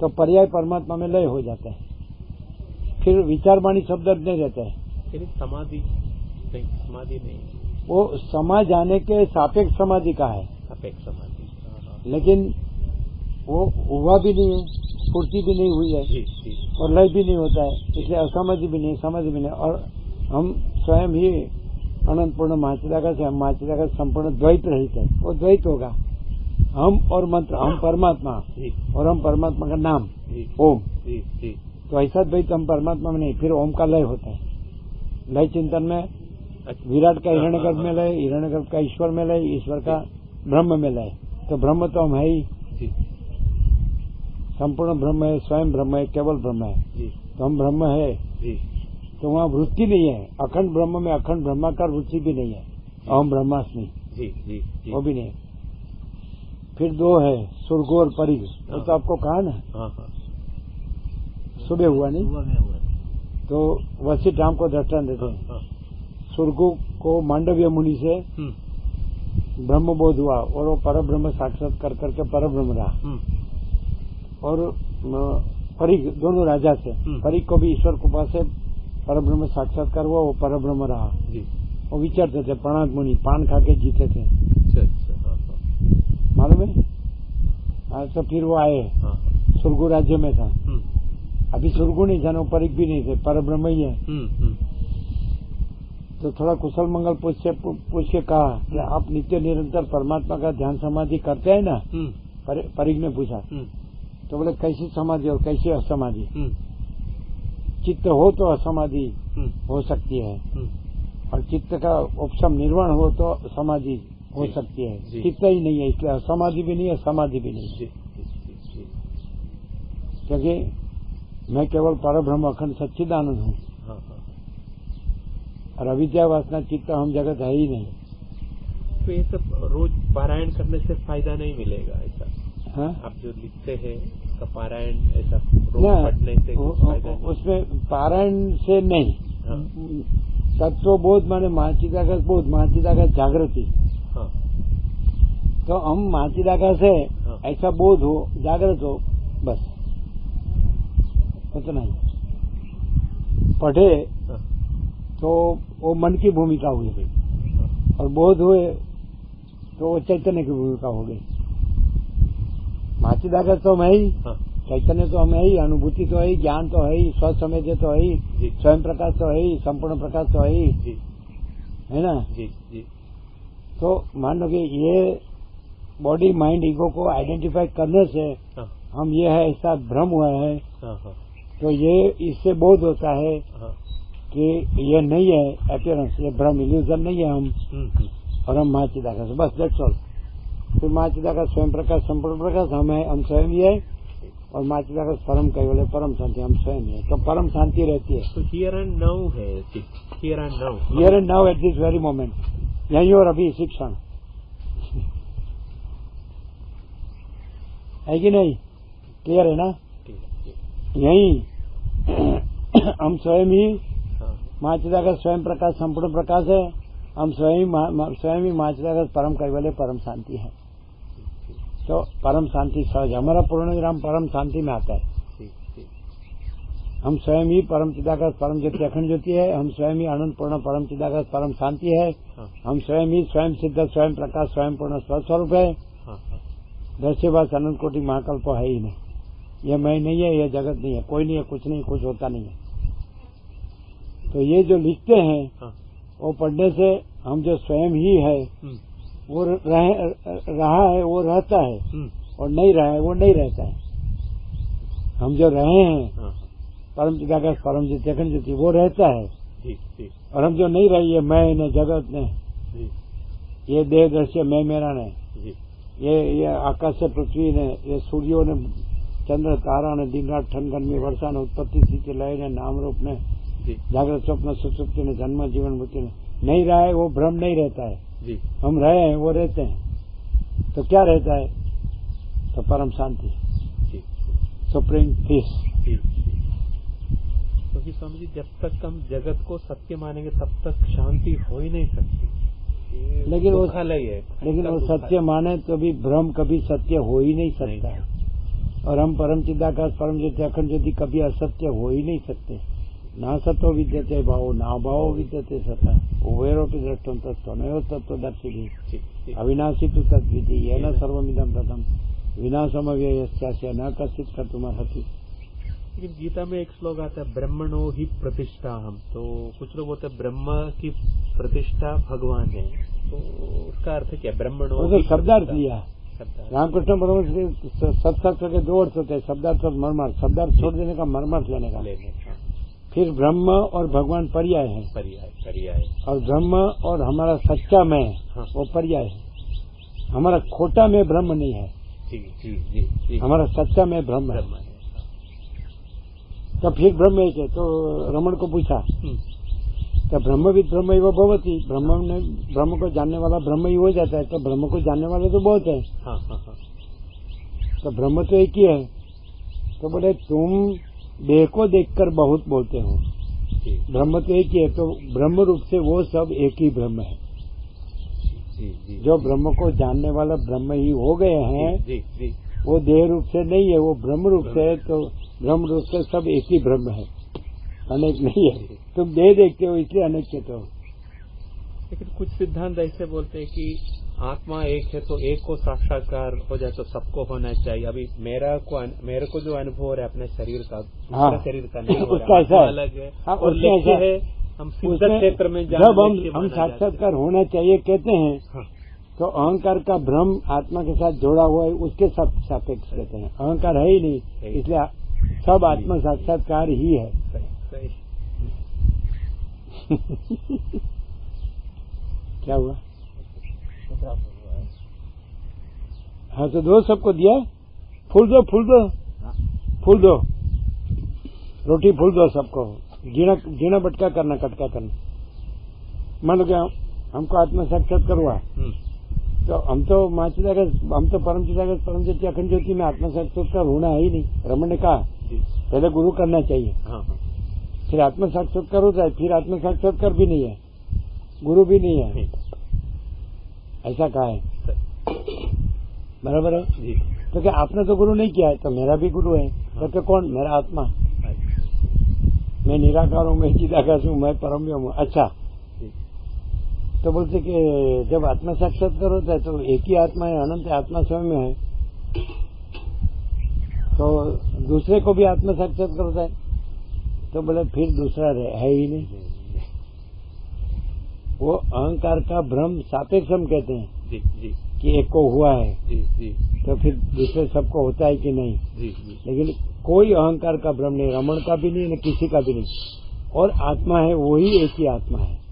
तो पर्याय परमात्मा में लय हो जाता है। फिर विचार वाणी शब्द नहीं रहता है, समाधि नहीं, वो समा जाने के सापेक्ष समाधि का है, सापेक्ष समाधि, लेकिन वो हुआ भी नहीं है, स्फूर्ति भी नहीं हुई है, और लय भी नहीं होता है, इसलिए असमाधि भी नहीं, समाधि भी नहीं। और हम स्वयं ही अनंत पूर्ण महाचिदाकाश है, महाचिदाकाश संपूर्ण द्वैत रहित है, वो द्वैत होगा। हम और मंत्र, हम परमात्मा और हम परमात्मा का नाम ओम, तो ऐसा द्वैत हम परमात्मा में नहीं। फिर ओम का लय होता है, लय चिंतन में विराट का हिरण्यगर्भ में लय, हिरण्यगर्भ का ईश्वर में लय, ईश्वर का ब्रह्म में लय। तो ब्रह्म तो हम है ही, संपूर्ण ब्रह्म है, स्वयं ब्रह्म है, केवल ब्रह्म है, तो हम ब्रह्म है। तो वहाँ वृत्ति नहीं है, अखंड ब्रह्म में अखंड ब्रह्माकार वृत्ति भी नहीं है, अहम ब्रह्मास्मि वो भी नहीं है। फिर 2 है सुर्ग और परिग, वो तो आपको कहा ना। हाँ हाँ, सुबह हुआ नहीं, सुबह में हुआ। तो वशिष्ठ राम को दृष्टांत देते हैं। हाँ, सुर्ग को मांडव्य मुनि से ब्रह्म बोध हुआ और वो पर ब्रह्म साक्षात कर करके पर ब्रह्म रहा। और परिग दोनों राजा से, परिग को भी ईश्वर कृपा से पर ब्रह्म साक्षात्कार हुआ, वो पर ब्रह्म रहा। वो विचरते थे, प्रणाद मुनि पान खा के जीते थे, मालूम है। तो फिर वो आए, सुरगु राज्य में था, अभी सुरगु नहीं था, परिग भी नहीं थे, पर ब्रह्म ही है। तो थोड़ा कुशल मंगल पूछ के कहा कि आप नित्य निरंतर परमात्मा का ध्यान समाधि करते हैं ना। परिग ने पूछा, तो बोले कैसी समाधि और कैसी असमाधि। चित्त हो तो असमाधि हो सकती है, और चित्त का उपशम निर्वाण हो तो समाधि हो सकती है। चित्त ही नहीं है, इसलिए असमाधि भी नहीं है, समाधि भी नहीं है। क्योंकि मैं केवल परब्रह्म अखंड सच्चिदानंद हूँ, और अविद्या वासना चित्त हम जगत है ही नहीं। तो ये सब रोज पारायण करने से फायदा नहीं मिलेगा ऐसा? हाँ? आप जो लिखते हैं उसका पारायण ऐसा रोज पढ़ने से फायदा नहीं? उसमें पारायण से नहीं। हाँ। तत्वबोध माने महाचिदाकाश बोध, महाचिदाकाश जागृति। हाँ। तो हम महाचिदाकाश से ऐसा बोध हो, जागृत हो, बस उतना ही। पढ़े तो वो मन की भूमिका हुई, और बोध हुए तो वो चैतन्य की भूमिका हो गई। महाचिदाकाश तो हम है ही, चैतन्य तो हम है ही, अनुभूति तो है ही, ज्ञान तो है ही, स्वसमझ तो है ही, स्वयं प्रकाश तो है ही, संपूर्ण प्रकाश तो है ही, है ना। तो मान लो कि ये बॉडी माइंड ईगो को आइडेंटिफाई करने से हम ये है ऐसा भ्रम हुआ है, तो ये इससे बोध होता है कि ये नहीं है अपीयरेंस, ये भ्रम इल्यूजन नहीं है हम, और हम महाचिदाकाश, बस दैट्स ऑल। फिर महाचिदाकाश स्वयं प्रकाश संपूर्ण प्रकाश हम है, हम स्वयं ही है, और महाचिदाकाश परम कैवल्य परम शांति हम स्वयं ही है, तो परम शांति रहती है। तो हियर एंड नाउ है, here and now at this very moment, यही और अभी इसी क्षण है कि नहीं? क्लियर है ना? यही हम स्वयं ही महाचिदाकाश स्वयं प्रकाश संपूर्ण प्रकाश है, हम स्वयं ही महाचिदाकाश परम कैवल्य परम शांति है। तो परम शांति सहज, हमारा पूर्ण विराम परम शांति में आता है। हम स्वयं ही परम चिदाकाश परम ज्योति अखंड ज्योति है, हम स्वयं ही आनंद पूर्ण परम चिदाकाश परम शांति है, हम स्वयं ही स्वयं सिद्ध स्वयं प्रकाश स्वयं पूर्ण स्वस्वरूप है। दृश्यवास अनंत कोटि महाकल्प है ही नहीं, यह मैं नहीं है, यह जगत नहीं है, कोई नहीं है, कुछ नहीं, कुछ होता नहीं है। तो ये जो लिखते हैं वो पढ़ने से हम जो स्वयं ही है वो रहा है वो रहता है, और नहीं रहा है वो नहीं रहता है। हम जो रहे हैं परम चिदाकाश परम ज्योति अखंड ज्योति वो रहता है, और हम जो नहीं रहे, ये मैं ने जगत ने, ये देह दृश्य मैं मेरा ने, ये आकाश से पृथ्वी ने, ये सूर्यों ने, चंद्र तारा ने, दिन रात ठंड गर्मी वर्षा ने, उत्पत्ति स्थिति लय ने, नाम रूप ने, जागृत स्वप्न सुसुप्ति ने, जन्म जीवन मृत्यु ने, नहीं रहा है वो भ्रम नहीं रहता है। हम रहे हैं वो रहते हैं, तो क्या रहता है? तो परम शांति, सुप्रीम पीस। क्योंकि स्वामी जी जब तक हम जगत को सत्य मानेंगे तब तक शांति हो ही नहीं सकती। लेकिन वो सत्य माने तो भी भ्रम कभी सत्य हो ही नहीं सकता है, और हम परम चिदाकाश परम ज्योति अखंड ज्योति कभी असत्य हो ही नहीं सकते। ना सतो विद्यते भावो ना भावो विद्यते सता, उभयोरपि दृष्टं तत्त्वमेव तत्त्वदर्शिभिः, अविनाशी तु तद्विधि येन सर्वमिदं ततं विनाशमव्ययस्यास्य न कश्चित् कर्तुमर्हति। लेकिन गीता में एक श्लोक आता है, ब्रह्मणो ही प्रतिष्ठा हम, तो कुछ लोग बोलते हैं ब्रह्म की प्रतिष्ठा भगवान है, तो उसका अर्थ क्या? ब्रह्मणो तो शब्दार्थ लिया रामकृष्ण बरोबर सत्सर्थ के 2 अर्थ होते हैं, शब्दार्थ और मर्मार्थ। शब्दार्थ छोड़ देने का, मर्मार्थ लेने का। फिर ब्रह्म और भगवान पर्याय है, पर्याय, और ब्रह्म और हमारा सच्चा मैं वो पर्याय है। हमारा खोटा में ब्रह्म नहीं है, जी। हमारा सच्चा में ब्रह्म है। तो फिर ब्रह्म एक है। तो रमन को पूछा तो ब्रह्मविद ब्रह्मैव भवति, ब्रह्म को जानने वाला ब्रह्म ही हो जाता है। तो ब्रह्म को जानने वाले तो बहुत है। हाँ हाँ हाँ। तो ब्रह्म तो एक ही है। तो बोले तुम देह को देखकर बहुत बोलते हो, ब्रह्म तो एक ही है। तो ब्रह्म रूप से वो सब एक ही ब्रह्म है। जो ब्रह्म को जानने वाला ब्रह्म ही हो गए हैं, वो देह रूप से नहीं है, वो ब्रह्म रूप से है। तो ब्रह्म रूप से सब एक ही ब्रह्म है, अनेक नहीं है। तुम देह देखते हो इसलिए अनेक कहते हो। लेकिन कुछ सिद्धांत ऐसे बोलते हैं कि आत्मा एक है तो एक को साक्षात्कार हो जाए तो सबको होना चाहिए। अभी मेरे को जो अनुभव हो रहा है अपने शरीर का, दूसरा शरीर का नहीं हो रहा है, अलग है। और लक्ष्य है हम सिद्ध क्षेत्र में जब हम साक्षात्कार होना चाहिए कहते हैं, तो अहंकार का भ्रम आत्मा के साथ जोड़ा हुआ है, उसके सापेक्ष कहते हैं। अहंकार है ही नहीं, इसलिए सब आत्मा साक्षात्कार ही है। क्या हुआ? हाँ तो दो, सबको दिया। फूल दो रोटी फूल दो सबको। जीना बटका करना, कटका करना। मान लो क्या हमको आत्मा साक्षात्कार हुआ, तो हम तो परम चिदाकाश परम ज्योति अखंड ज्योति में आत्मा साक्षात्कार होना है ही नहीं। रमन ने कहा पहले गुरु करना चाहिए, फिर आत्मा साक्षात्कार होता है, फिर आत्मा साक्षात्कार भी नहीं है, गुरु भी नहीं है, ऐसा कहा है। बराबर है। तो क्या आपने तो गुरु नहीं किया है, तो मेरा भी गुरु है। तो क्या कौन? मेरा आत्मा। मैं निराकार हूँ, मैं चिदाकाश हूँ, मैं परम हूँ। अच्छा, तो बोलते कि जब आत्मा साक्षात्कार होता है तो एक ही आत्मा है, अनंत आत्मा स्वयं है, तो दूसरे को भी आत्मा साक्षात्कार होता है। तो बोले फिर दूसरा है ही नहीं। वो अहंकार का भ्रम सापेक्ष हम कहते हैं कि एक को हुआ है, तो फिर दूसरे सबको होता है कि नहीं। लेकिन कोई अहंकार का भ्रम नहीं, रमण का भी नहीं, न किसी का भी नहीं। और आत्मा है वही एक ही आत्मा है।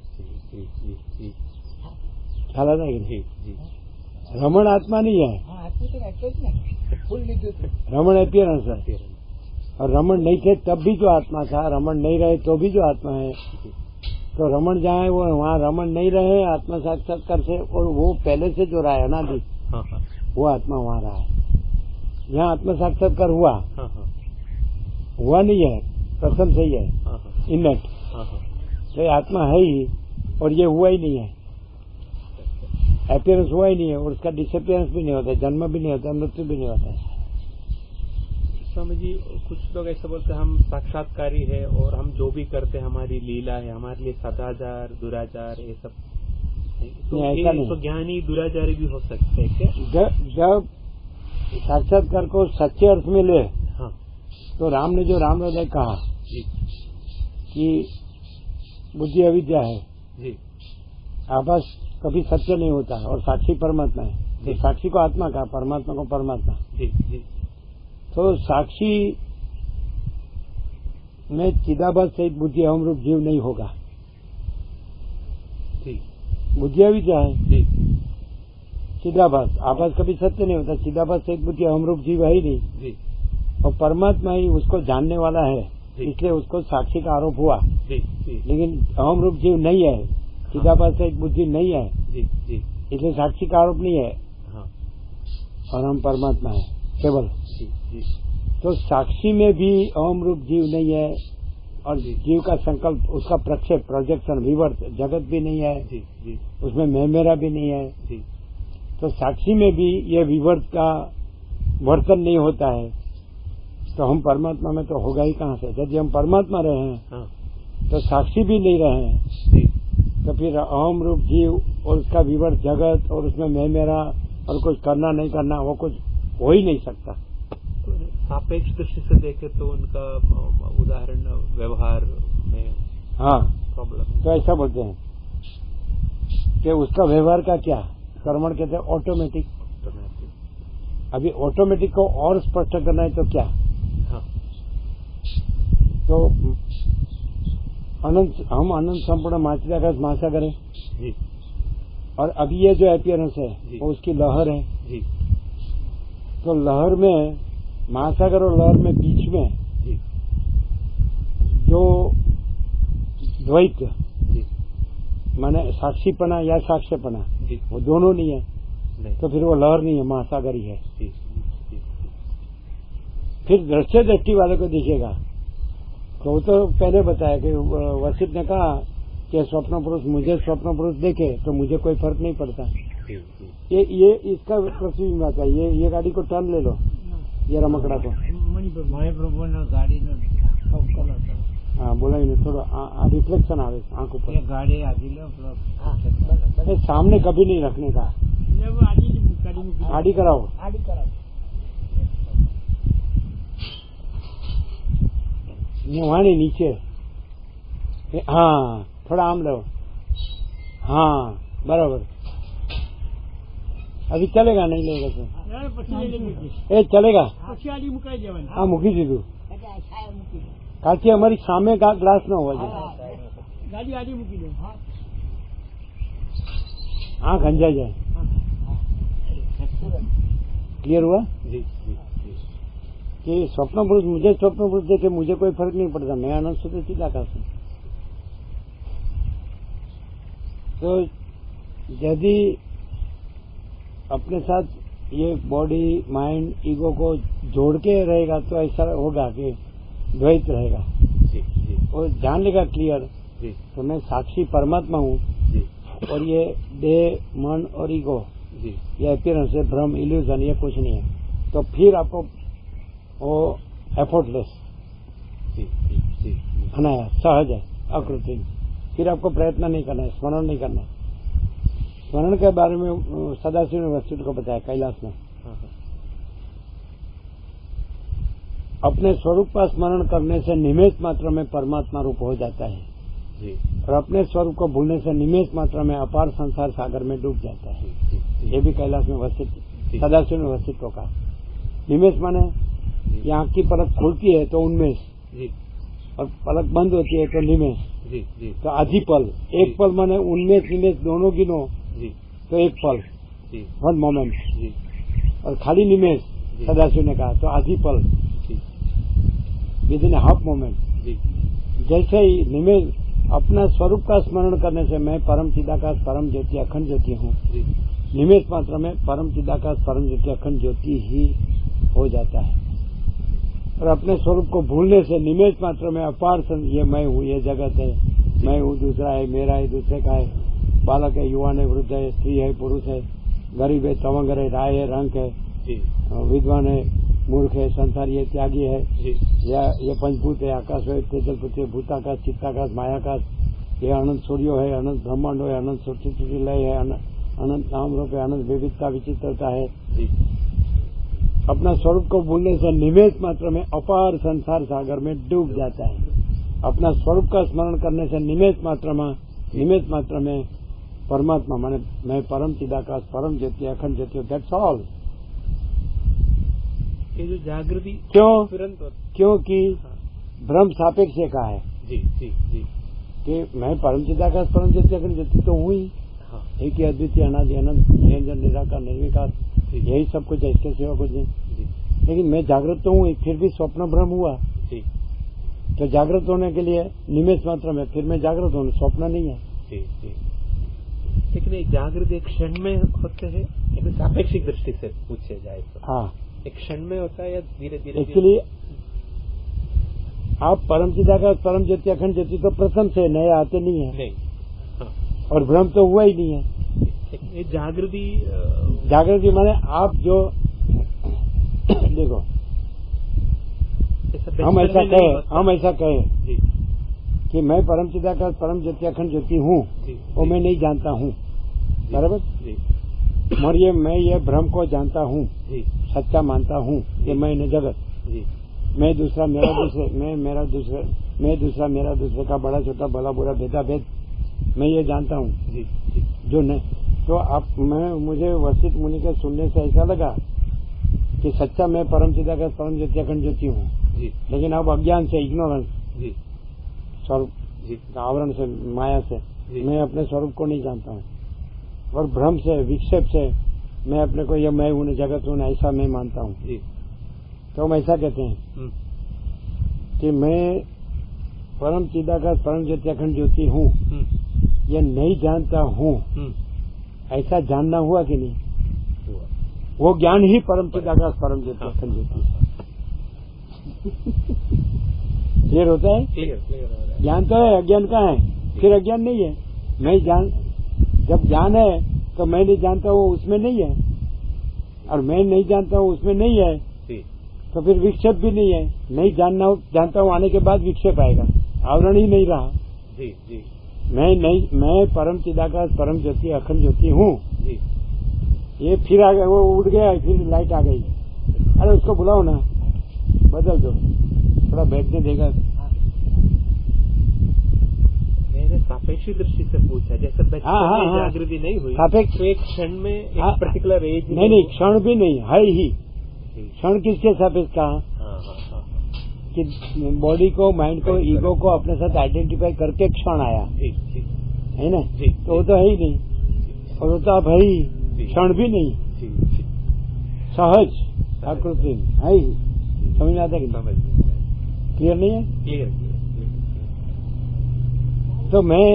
ख्याल आता है कि नहीं? रमण आत्मा नहीं है, रमण अपीयरेंस है। और रमण नहीं थे तब भी जो आत्मा था, रमण नहीं रहे तो भी जो आत्मा है। तो रमण जहाँ है वो वहाँ रमण नहीं रहे आत्मा साक्षात्कार से, और वो पहले से जो रहा है अनादि, वो आत्मा वहाँ रहा है। यहाँ आत्मा साक्षात्कार हुआ नहीं है, प्रथम से ही है, इननेट। तो आत्मा है ही, और ये हुआ ही नहीं है, अपीयरेंस हुआ ही नहीं है, और उसका डिसअपियरेंस भी नहीं होता है, जन्म भी नहीं होता है, मृत्यु भी नहीं होता है। स्वामी जी, कुछ लोग ऐसा बोलते हैं हम साक्षात्कारी है और हम जो भी करते हैं हमारी लीला है, हमारे लिए सदाचार दुराचार ये सब। तो ज्ञानी दुराचारी भी हो सकते हैं क्या? जब साक्षात्कार को सच्चे अर्थ में ले, तो राम ने जो राम हृदय कहा कि बुद्धि अविद्या है, आभास कभी सत्य नहीं होता, और साक्षी परमात्मा है। तो साक्षी को आत्मा कहा, परमात्मा को परमात्मा। तो साक्षी में चिदाभास सहित बुद्धि अहम रूप जीव नहीं होगा। बुद्धि अविद्या है, चिदाभास, आभास कभी सत्य नहीं होता, चिदाभास सहित बुद्धि अहम रूप जीव है ही नहीं। और परमात्मा ही उसको जानने वाला है, इसलिए उसको साक्षी का आरोप हुआ। लेकिन अहम रूप जीव नहीं है, चिदाभास सहित बुद्धि नहीं है, इसलिए साक्षी का आरोप नहीं है। और हम परमात्मा है केवल। तो साक्षी में भी अहम रूप जीव नहीं है, और जीव का संकल्प, उसका प्रक्षेप, प्रोजेक्शन, विवर्त, जगत भी नहीं है, उसमें मैं मेरा भी नहीं है। तो साक्षी में भी ये विवर्त का वर्तन नहीं होता है, तो हम परमात्मा में तो होगा ही कहाँ से? यदि हम परमात्मा रहे हैं तो साक्षी भी नहीं रहे हैं, तो फिर अहम रूप जीव और उसका विवर्त जगत, और उसमें मैं मेरा और कुछ करना नहीं करना, वो कुछ हो ही नहीं सकता। सापेक्ष दृष्टि से देखे तो उनका उदाहरण व्यवहार में प्रॉब्लम है। तो ऐसा बोलते हैं कि उसका व्यवहार का क्या कर्मण कहते हैं? ऑटोमेटिक। अभी ऑटोमेटिक को और स्पष्ट करना है तो क्या? तो हम अनंत संपूर्ण मातृकाश महासागर है, और अभी ये जो अपीयरेंस है वो उसकी लहर है। तो लहर में, महासागर और लहर में बीच में जो द्वैत माने साक्षीपना या साक्ष्यपना, वो दोनों नहीं है। नहीं। तो फिर वो लहर नहीं है, महासागर ही है। फिर दृश्य दृष्टि वाले को दिखेगा। तो वो तो पहले बताया कि वशिष्ठ ने कहा कि स्वप्न पुरुष मुझे स्वप्न पुरुष देखे तो मुझे कोई फर्क नहीं पड़ता। ये इसका प्रतिबिंब आता है। ये गाड़ी को टर्न ले लो, ये रमकड़ा को महाप्रभु ने गाड़ी हाँ बोला ही नहीं, थोड़ा रिफ्लेक्शन आवे आंखों पर। गाड़ी आदि लो सामने कभी नहीं रखने का। आड़ी कराओ। वहां नहीं, नीचे। हाँ थोड़ा आम लो। हाँ बराबर। अभी चलेगा नहीं लेगा तो ए चलेगा। हाँ મૂકી દીધું। કાલથી અમારી સામે ગ્લાસ ન હોવા જોઈએ। ગાડી આડી મૂકી દો। हाँ गंजाई जाए। क्लियर हुआ कि स्वप्न पुरुष मुझे स्वप्न पुरुष देखे मुझे कोई फर्क नहीं पड़ता। मैं आनंद से चिदाकाश हूँ। तो यदि अपने साथ ये बॉडी माइंड ईगो को जोड़ के रहेगा तो ऐसा होगा कि द्वैत रहेगा। और जान लेगा क्लियर तो मैं साक्षी परमात्मा हूँ और ये देह मन और ईगो ये अपीयरेंस है, भ्रम, इल्यूजन, ये कुछ नहीं है। तो फिर आपको वो एफर्टलेस अनायास सहज है, अकृत्रिम। फिर आपको प्रयत्न नहीं करना है, स्मरण नहीं करना है। स्मरण के बारे में सदाशिव ने वशिष्ठ को बताया कैलाश में। अपने स्वरूप का स्मरण करने से निमेष मात्र में परमात्मा रूप हो जाता है और अपने स्वरूप को भूलने से निमेष मात्र में अपार संसार सागर में डूब जाता है। ये भी कैलाश में वशिष्ठ सदाशिव ने वशिष्ठ को कहा। निमेष माने ये आंख की पलक खुलती है तो उन्मेष और पलक बंद होती है तो निमेष। तो आधी पल, एक पल माने उन्मेष निमेष दोनों गिनो तो एक पल, वन मोमेंट। और खाली निमेष सदाशिव ने कहा तो आधी पल, विद इन हाफ मोमेंट। जैसे ही निमेष अपना स्वरूप का स्मरण करने से मैं परम चिदाकाश परम ज्योति अखंड ज्योति हूँ, निमेष मात्र में परम चिदाकाश परम ज्योति अखंड ज्योति ही हो जाता है। और अपने स्वरूप को भूलने से निमेष मात्र में अपार ये मैं हूँ, ये जगत है, मैं हूँ, दूसरा है, मेरा है, दूसरे का है, बालक है, युवा है, वृद्ध है, स्त्री है, पुरुष है, गरीब है, तवंगर है, राय है, रंक है, विद्वान है, मूर्ख है, संसारी है, त्यागी है, या ये पंचभूत है, आकाश है, तेजल पृथ्वी, भूताकाश, चित्ताकाश, मायाकाश, ये अनंत सूर्यो है, अनंत ब्रह्मांडो है, अनंत सृष्टि लय है, अनंत नाम रूप है, अनंत विविधता विचित्रता है। अपना स्वरूप को भूलने से निमेष मात्र में अपार संसार सागर में डूब जाता है। अपना स्वरूप का स्मरण करने से निमेष मात्र में परमात्मा माने मैं परम चिदाकाश परम ज्योति अखंड ज्योति, दैट्स ऑल। ये जो जागृति क्योंकि ब्रह्म सापेक्ष का है कि मैं परम चिदाकाश परम ज्योति अखंड ज्योति तो हूँ ही। एक ही अद्वितीय अनादि अनंत निरंजन निराकार निर्विकार, यही सब कुछ है, इसके सिवा कुछ नहीं। लेकिन मैं जागृत तो हूँ, फिर भी स्वप्न भ्रम हुआ तो जागृत होने के लिए निमेष मात्र में फिर मैं जागृत हूँ, स्वप्न नहीं है। लेकिन एक जागृत एक क्षण में होते हैं, एक सापेक्षिक दृष्टि से पूछे जाए तो हाँ एक क्षण में होता है या धीरे धीरे? एक्चुअली आप परम चिदाकाश परम ज्योति अखंड ज्योति तो प्रथम से नए आते नहीं है नहीं। हाँ। और भ्रम तो हुआ ही नहीं है। जागृति माने आप जो देखो हम ऐसा कहें कि मैं परम चिदाकाश परम ज्योति अखंड ज्योति हूँ, वो मैं नहीं जानता हूँ, बराबर। और मैं ये भ्रम को जानता हूँ, सच्चा मानता हूँ, ये मैं न जगत, मैं दूसरा मेरा दूसरे, मैं दूसरा मेरा दूसरे का बड़ा छोटा भला बुरा भेदा भेद मैं ये जानता हूँ जो नहीं। तो आप मुझे वशिष्ठ मुनि के सुनने से ऐसा लगा कि सच्चा मैं परम चिदाकाश परम ज्योति अखंड ज्योति हूँ, लेकिन अब अज्ञान से, इग्नोरेंस स्वरूप आवरण से, माया से मैं अपने स्वरूप को नहीं जानता हूँ और भ्रम से विक्षेप से मैं अपने को, ये मैं हूँ जगत हूँ ऐसा मैं मानता हूँ। तो हम ऐसा कहते हैं कि मैं परम चिदाकाश परम ज्योति अखंड ज्योति हूँ ये नहीं जानता हूँ, ऐसा जानना हुआ कि नहीं? वो ज्ञान ही परम चिदाकाश परम ज्योति अखंड ज्योति है। क्लियर होता है? क्लियर। ज्ञान तो है, अज्ञान कहाँ है? फिर अज्ञान नहीं है। मैं जान, जब ज्ञान है तो मैं नहीं जानता हूँ उसमें नहीं है, और मैं नहीं जानता हूँ उसमें नहीं है, तो फिर विक्षेप भी नहीं है। नहीं जानता हूँ आने के बाद विक्षेप आएगा, आवरण ही नहीं रहा। जी जी। मैं परम चिदाकाश परम ज्योति अखंड ज्योति हूँ। जी। ये फिर आ गया, वो उड़ गया, फिर लाइट आ गई। अरे उसको बुलाओ ना, बदल दो, थोड़ा बैठने देगा। मैंने सापेक्षी दृष्टि से पूछा, जैसे बचपन में जागृति नहीं हुई सापेक्ष, तो एक क्षण में एक पर्टिकुलर एज नहीं, क्षण भी नहीं है ही। क्षण किसके सापेक्ष कहा? कि बॉडी को, माइंड को, ईगो को अपने साथ आइडेंटिफाई करके क्षण आया है ना? तो वो तो है ही नहीं, और वो तो आप है ही, क्षण भी नहीं, सहज आकृति है ही। समझ में आता है कि समझ? क्लियर नहीं है? क्लियर। तो मैं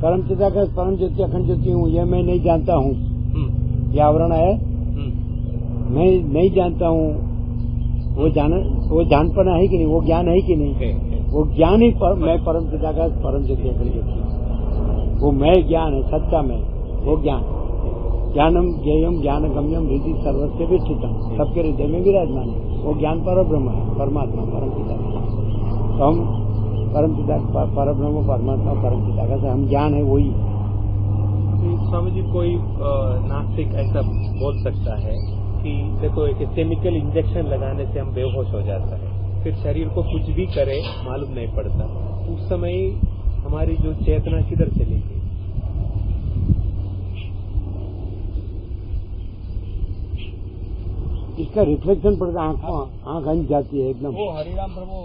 परम चिदाकाश परम ज्योति अखंड ज्योति हूँ, ये मैं नहीं जानता हूँ। ये आवरण आया, मैं नहीं जानता हूँ। वो जानपना है कि नहीं? वो ज्ञान है कि नहीं? वो ज्ञान ही मैं परम चिदाकाश परम ज्योति अखंड ज्योति, वो मैं ज्ञान है, सच्चा मैं, वो ज्ञान। ज्ञानम ज्ञेयम ज्ञान गम्यम हृदय सर्वस्य विष्ठितम, सबके हृदय में विराजमान है। वो ज्ञान परब्रह्म है, परमात्मा परम चिदाकाश। तो हम परम चिदाकाश परब्रह्म परमात्मा परम चिदाकाश है, हम ज्ञान है वही। स्वामी जी, कोई नास्तिक ऐसा बोल सकता है कि देखो एक केमिकल इंजेक्शन लगाने से हम बेहोश हो जाता है, फिर शरीर को कुछ भी करे मालूम नहीं पड़ता, उस समय हमारी जो चेतना किधर चली गई? इसका रिफ्लेक्शन पड़ता है, आंख अंज जाती है एकदम। वो हरिराम प्रभु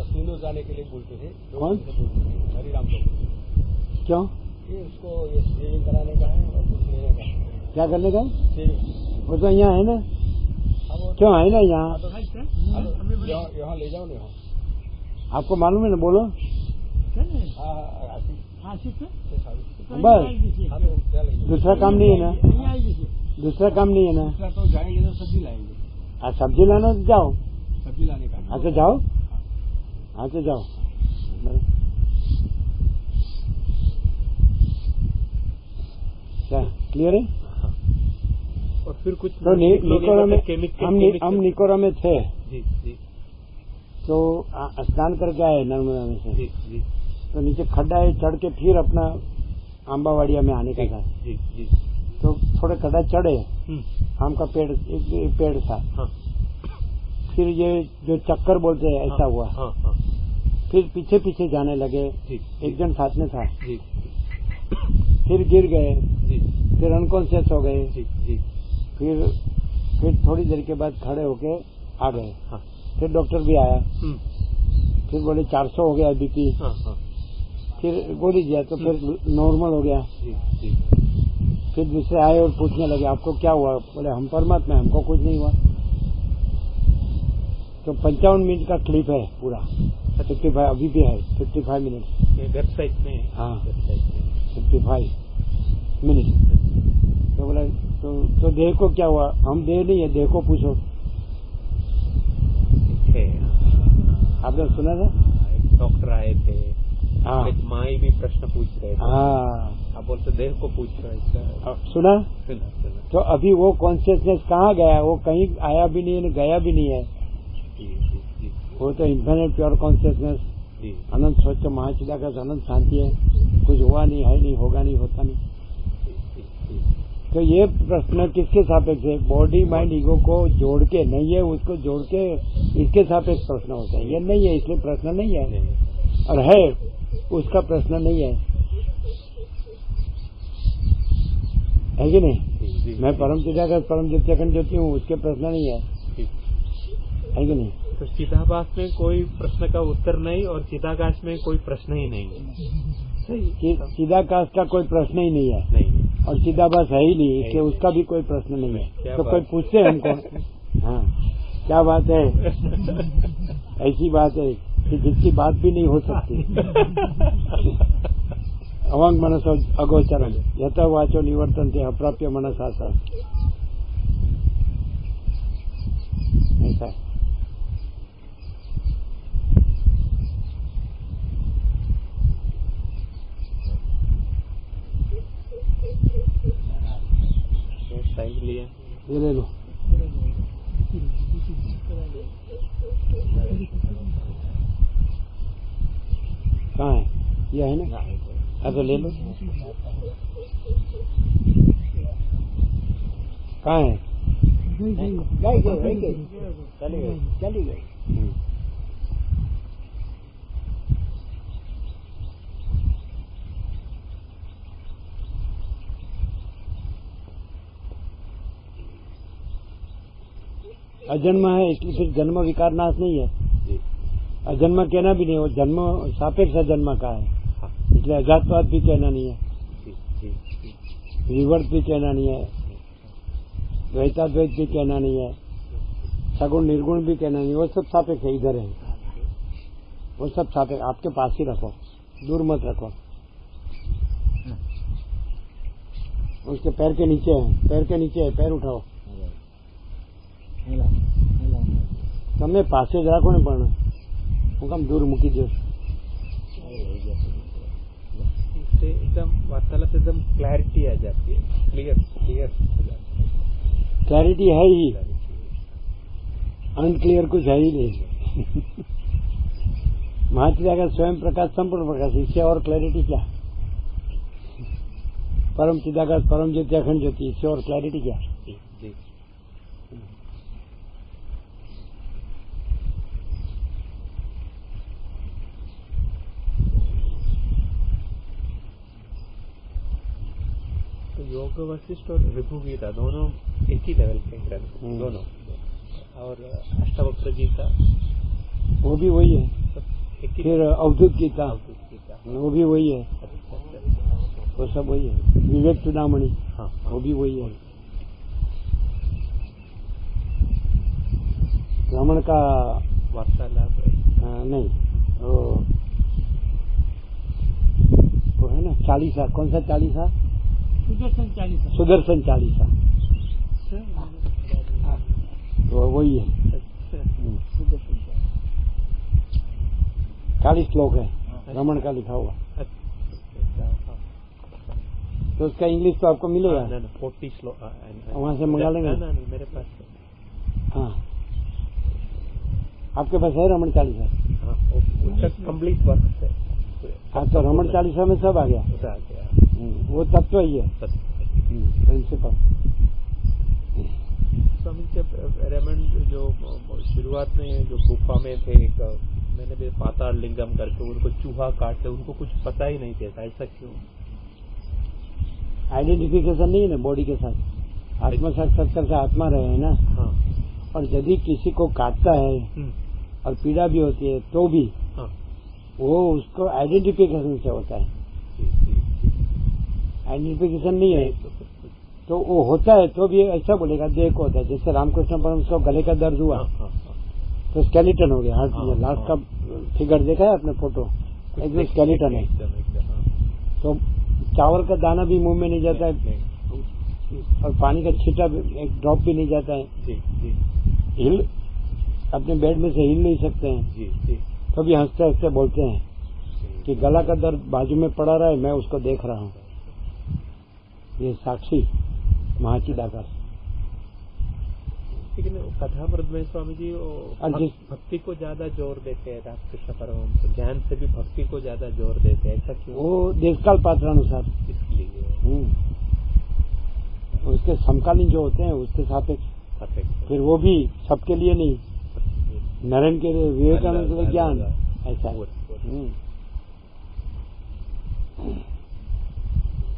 सिंदूर जाने के लिए बोलते थे। कौन? हरिराम प्रभु। क्यों? ये उसको ये शेविंग कराने का है और कुछ लेने का है। क्या करने का है? शेविंग। वो तो यहाँ है ना, क्यों है ना यहाँ? यहाँ ले जाओ ना। आपको मालूम है ना, बोलो। बस दूसरा काम नहीं है ना? दूसरा काम नहीं है ना? तो जाएंगे तो सब्जी लाएंगे। सब्जी लाना तो जाओ, सब्जी लाने का। अच्छा जाओ, अच्छा जाओ। क्या क्लियर है? और फिर कुछ तो निकोरा में हम निकोरा में थे। जी जी। तो स्नान करके आए नर्मदा में से। जी जी। तो नीचे खड्डा है, चढ़ के फिर अपना आंबावाड़िया में आने का था। जी जी। तो थोड़े खड्डा चढ़े, आम का पेड़, एक पेड़ था। फिर ये जो चक्कर बोलते हैं ऐसा हुआ। फिर पीछे पीछे जाने लगे, एक जन साथ में था। फिर गिर गए, फिर अनकॉन्शियस हो गए। फिर थोड़ी देर के बाद खड़े होके आ गए। फिर डॉक्टर भी आया, फिर बोले 400 हो गया बीपी। फिर गोली दिया तो फिर नॉर्मल हो गया। फिर दूसरे आए और पूछने लगे आपको क्या हुआ? बोले हम परमात्मा, हमको कुछ नहीं हुआ। तो 55 मिनट का क्लिप है पूरा, 55 अभी भी है, 55 मिनट वेबसाइट में। हाँ, 55 मिनट। तो बोला तो देह को क्या हुआ? हम देह नहीं है, देह को पूछो। आपने सुना था? एक डॉक्टर आए थे, हाँ, एक माई भी प्रश्न पूछ रहे थे। हाँ, आप बोलते देह को पूछ रहे हैं। सुना? तो अभी वो कॉन्शियसनेस कहाँ गया? वो कहीं आया भी नहीं है, गया भी नहीं है। वो तो इन्फिनिट प्योर कॉन्शियसनेस, अनंत स्वच्छ महाचिदाकाश अनंत शांति है। कुछ हुआ नहीं, है नहीं, होगा नहीं, होता नहीं। तो ये प्रश्न किसके सापेक्ष है? बॉडी माइंड ईगो को जोड़ के नहीं है, उसको जोड़ के इसके सापेक्ष प्रश्न होता है। ये नहीं है इसलिए प्रश्न नहीं है, और है उसका प्रश्न नहीं है कि नहीं? मैं परम चिदाकाश परम ज्योति अखंड ज्योति हूँ, उसके प्रश्न नहीं है कि नहीं? तो चिदाभास में कोई प्रश्न का उत्तर नहीं और चिदाकाश में कोई प्रश्न ही नहीं है। चिदाकाश का कोई प्रश्न ही नहीं है, और चिदाभास है ही नहीं, इसलिए उसका भी कोई प्रश्न नहीं है। तो कोई पूछते हमको, हाँ क्या बात है? ऐसी बात है कि जिसकी बात भी नहीं हो सकती। अवांग मनस अगोचरम यत वाचो निवर्तन्ते अप्राप्य मनसा सा, ऐसा है। लिया ये ले लो। कहाँ है? यह है ना? हाँ तो ले लो। कहाँ है? चली गई। अजन्म है इसलिए फिर जन्म विकार नाश नहीं है। अजन्म कहना भी नहीं, वो जन्म सापेक्ष अजन्म का है, इसलिए अजातवाद भी कहना नहीं है, विवर्त भी कहना नहीं है, द्वैताद्वैत भी कहना नहीं है, सगुण निर्गुण भी कहना नहीं, वो सब सापेक्ष है, इधर है, वो सब सापेक्ष आपके पास ही रखो, दूर मत रखो। उसके पैर के नीचे है, पैर के नीचे है, पैर उठाओ। તમે પાસે જ રાખો ને, પણ હું કામ દૂર મૂકી દો। एकदम वार्तालाप एकदम क्लैरिटी आ जाती है, क्लियर क्लैरिटी है ही, अनक्लियर कुछ है ही नहीं। महात्मा का स्वयं प्रकाश संपूर्ण प्रकाश, इससे और क्लैरिटी क्या? परम चिदाकाश परम ज्योति अखंड ज्योति, इससे और क्लैरिटी क्या? योग वशिष्ठ और ऋभु गीता दोनों एक ही लेवल के ग्रंथ, दोनों, और अष्टावक्र गीता वो भी वही है, फिर अवधूत गीता वो भी वही है, वो सब वही है, विवेक चूड़ामणि वो भी वही है। रमण का वार्तालाप नहीं, वो है ना चालीसा, कौन सा चालीसा? सुदर्शन चालीसा, वो वही है, 40 श्लोक है रमण का लिखा हुआ, तो उसका इंग्लिश तो आपको मिलेगा, 40 श्लोक वहां से मंगा लेंगे। मेरे पास। हाँ, आपके पास है रमण चालीसा? उसका कंप्लीट वर्क है। हाँ, तो रमण चालीसा में सब आ गया, वो तत्व ही है, प्रिंसिपल। स्वामी जब रेमंड जो शुरुआत में जो गुफा में थे, मैंने भी पाताल लिंगम करके उनको चूहा काटते, उनको कुछ पता ही नहीं था, ऐसा क्यों? आइडेंटिफिकेशन नहीं है ना बॉडी के साथ, आत्मा साक्षात्कार से आत्मा रहे है ना। हाँ। और यदि किसी को काटता है और पीड़ा भी होती है तो भी वो उसको आइडेंटिफिकेशन से होता है, आइडेंटिफिकेशन नहीं है तो वो होता है तो भी ऐसा बोलेगा देह को होता है। जैसे रामकृष्ण परमहंस को गले का दर्द हुआ तो स्केलेटन हो गया, हार्ट में लास्ट का फिगर देखा है आपने फोटो, एकदम स्केलेटन है। तो चावल का दाना भी मुंह में नहीं जाता है और पानी का छींटा एक ड्रॉप भी नहीं जाता है, हिल अपने बेड में से हिल नहीं सकते हैं, तो भी हंसते हंसते बोलते हैं कि गला का दर्द बाजू में पड़ा रहा है, मैं उसको देख रहा हूँ। ये साक्षी महाचिदाकाश। लेकिन कथामृत में स्वामी जी भक्ति को ज्यादा जोर देते हैं, रामकृष्ण परमहंस ज्ञान से भी भक्ति को ज्यादा जोर देते हैं, ऐसा क्यों? वो देशकाल पात्रानुसार, इसलिए उसके समकालीन जो होते हैं उसके सापेक्ष, फिर वो भी सबके लिए नहीं, नरेंद्र के लिए, विवेकानंद के लिए ज्ञान, ऐसा है।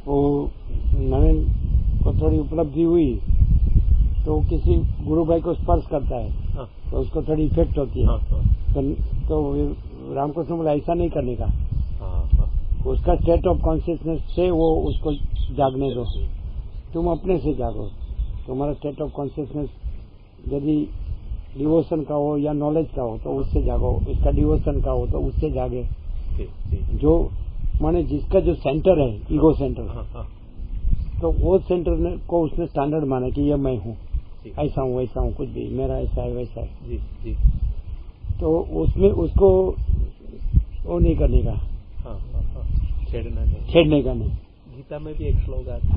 वो नरेंद्र को थोड़ी उपलब्धि हुई तो किसी गुरु भाई को स्पर्श करता है तो उसको थोड़ी इफेक्ट होती है, तो रामकृष्ण बोला ऐसा नहीं करने का, उसका स्टेट ऑफ कॉन्शियसनेस से वो उसको जागने दो, तुम अपने से जागो, तुम्हारा स्टेट ऑफ कॉन्शियसनेस यदि डिवोशन का हो या नॉलेज का हो तो उससे जागो, इसका डिवोशन का हो तो उससे जागे। जो माने जिसका जो सेंटर है ईगो सेंटर, तो वो सेंटर ने को उसने स्टैंडर्ड माना कि ये मैं हूँ, ऐसा हूँ वैसा हूँ, कुछ भी मेरा ऐसा है वैसा है। जी जी। तो उसमें उसको वो नहीं करने का, छेड़ना नहीं, छेड़ने का नहीं। गीता में भी एक श्लोक आता है।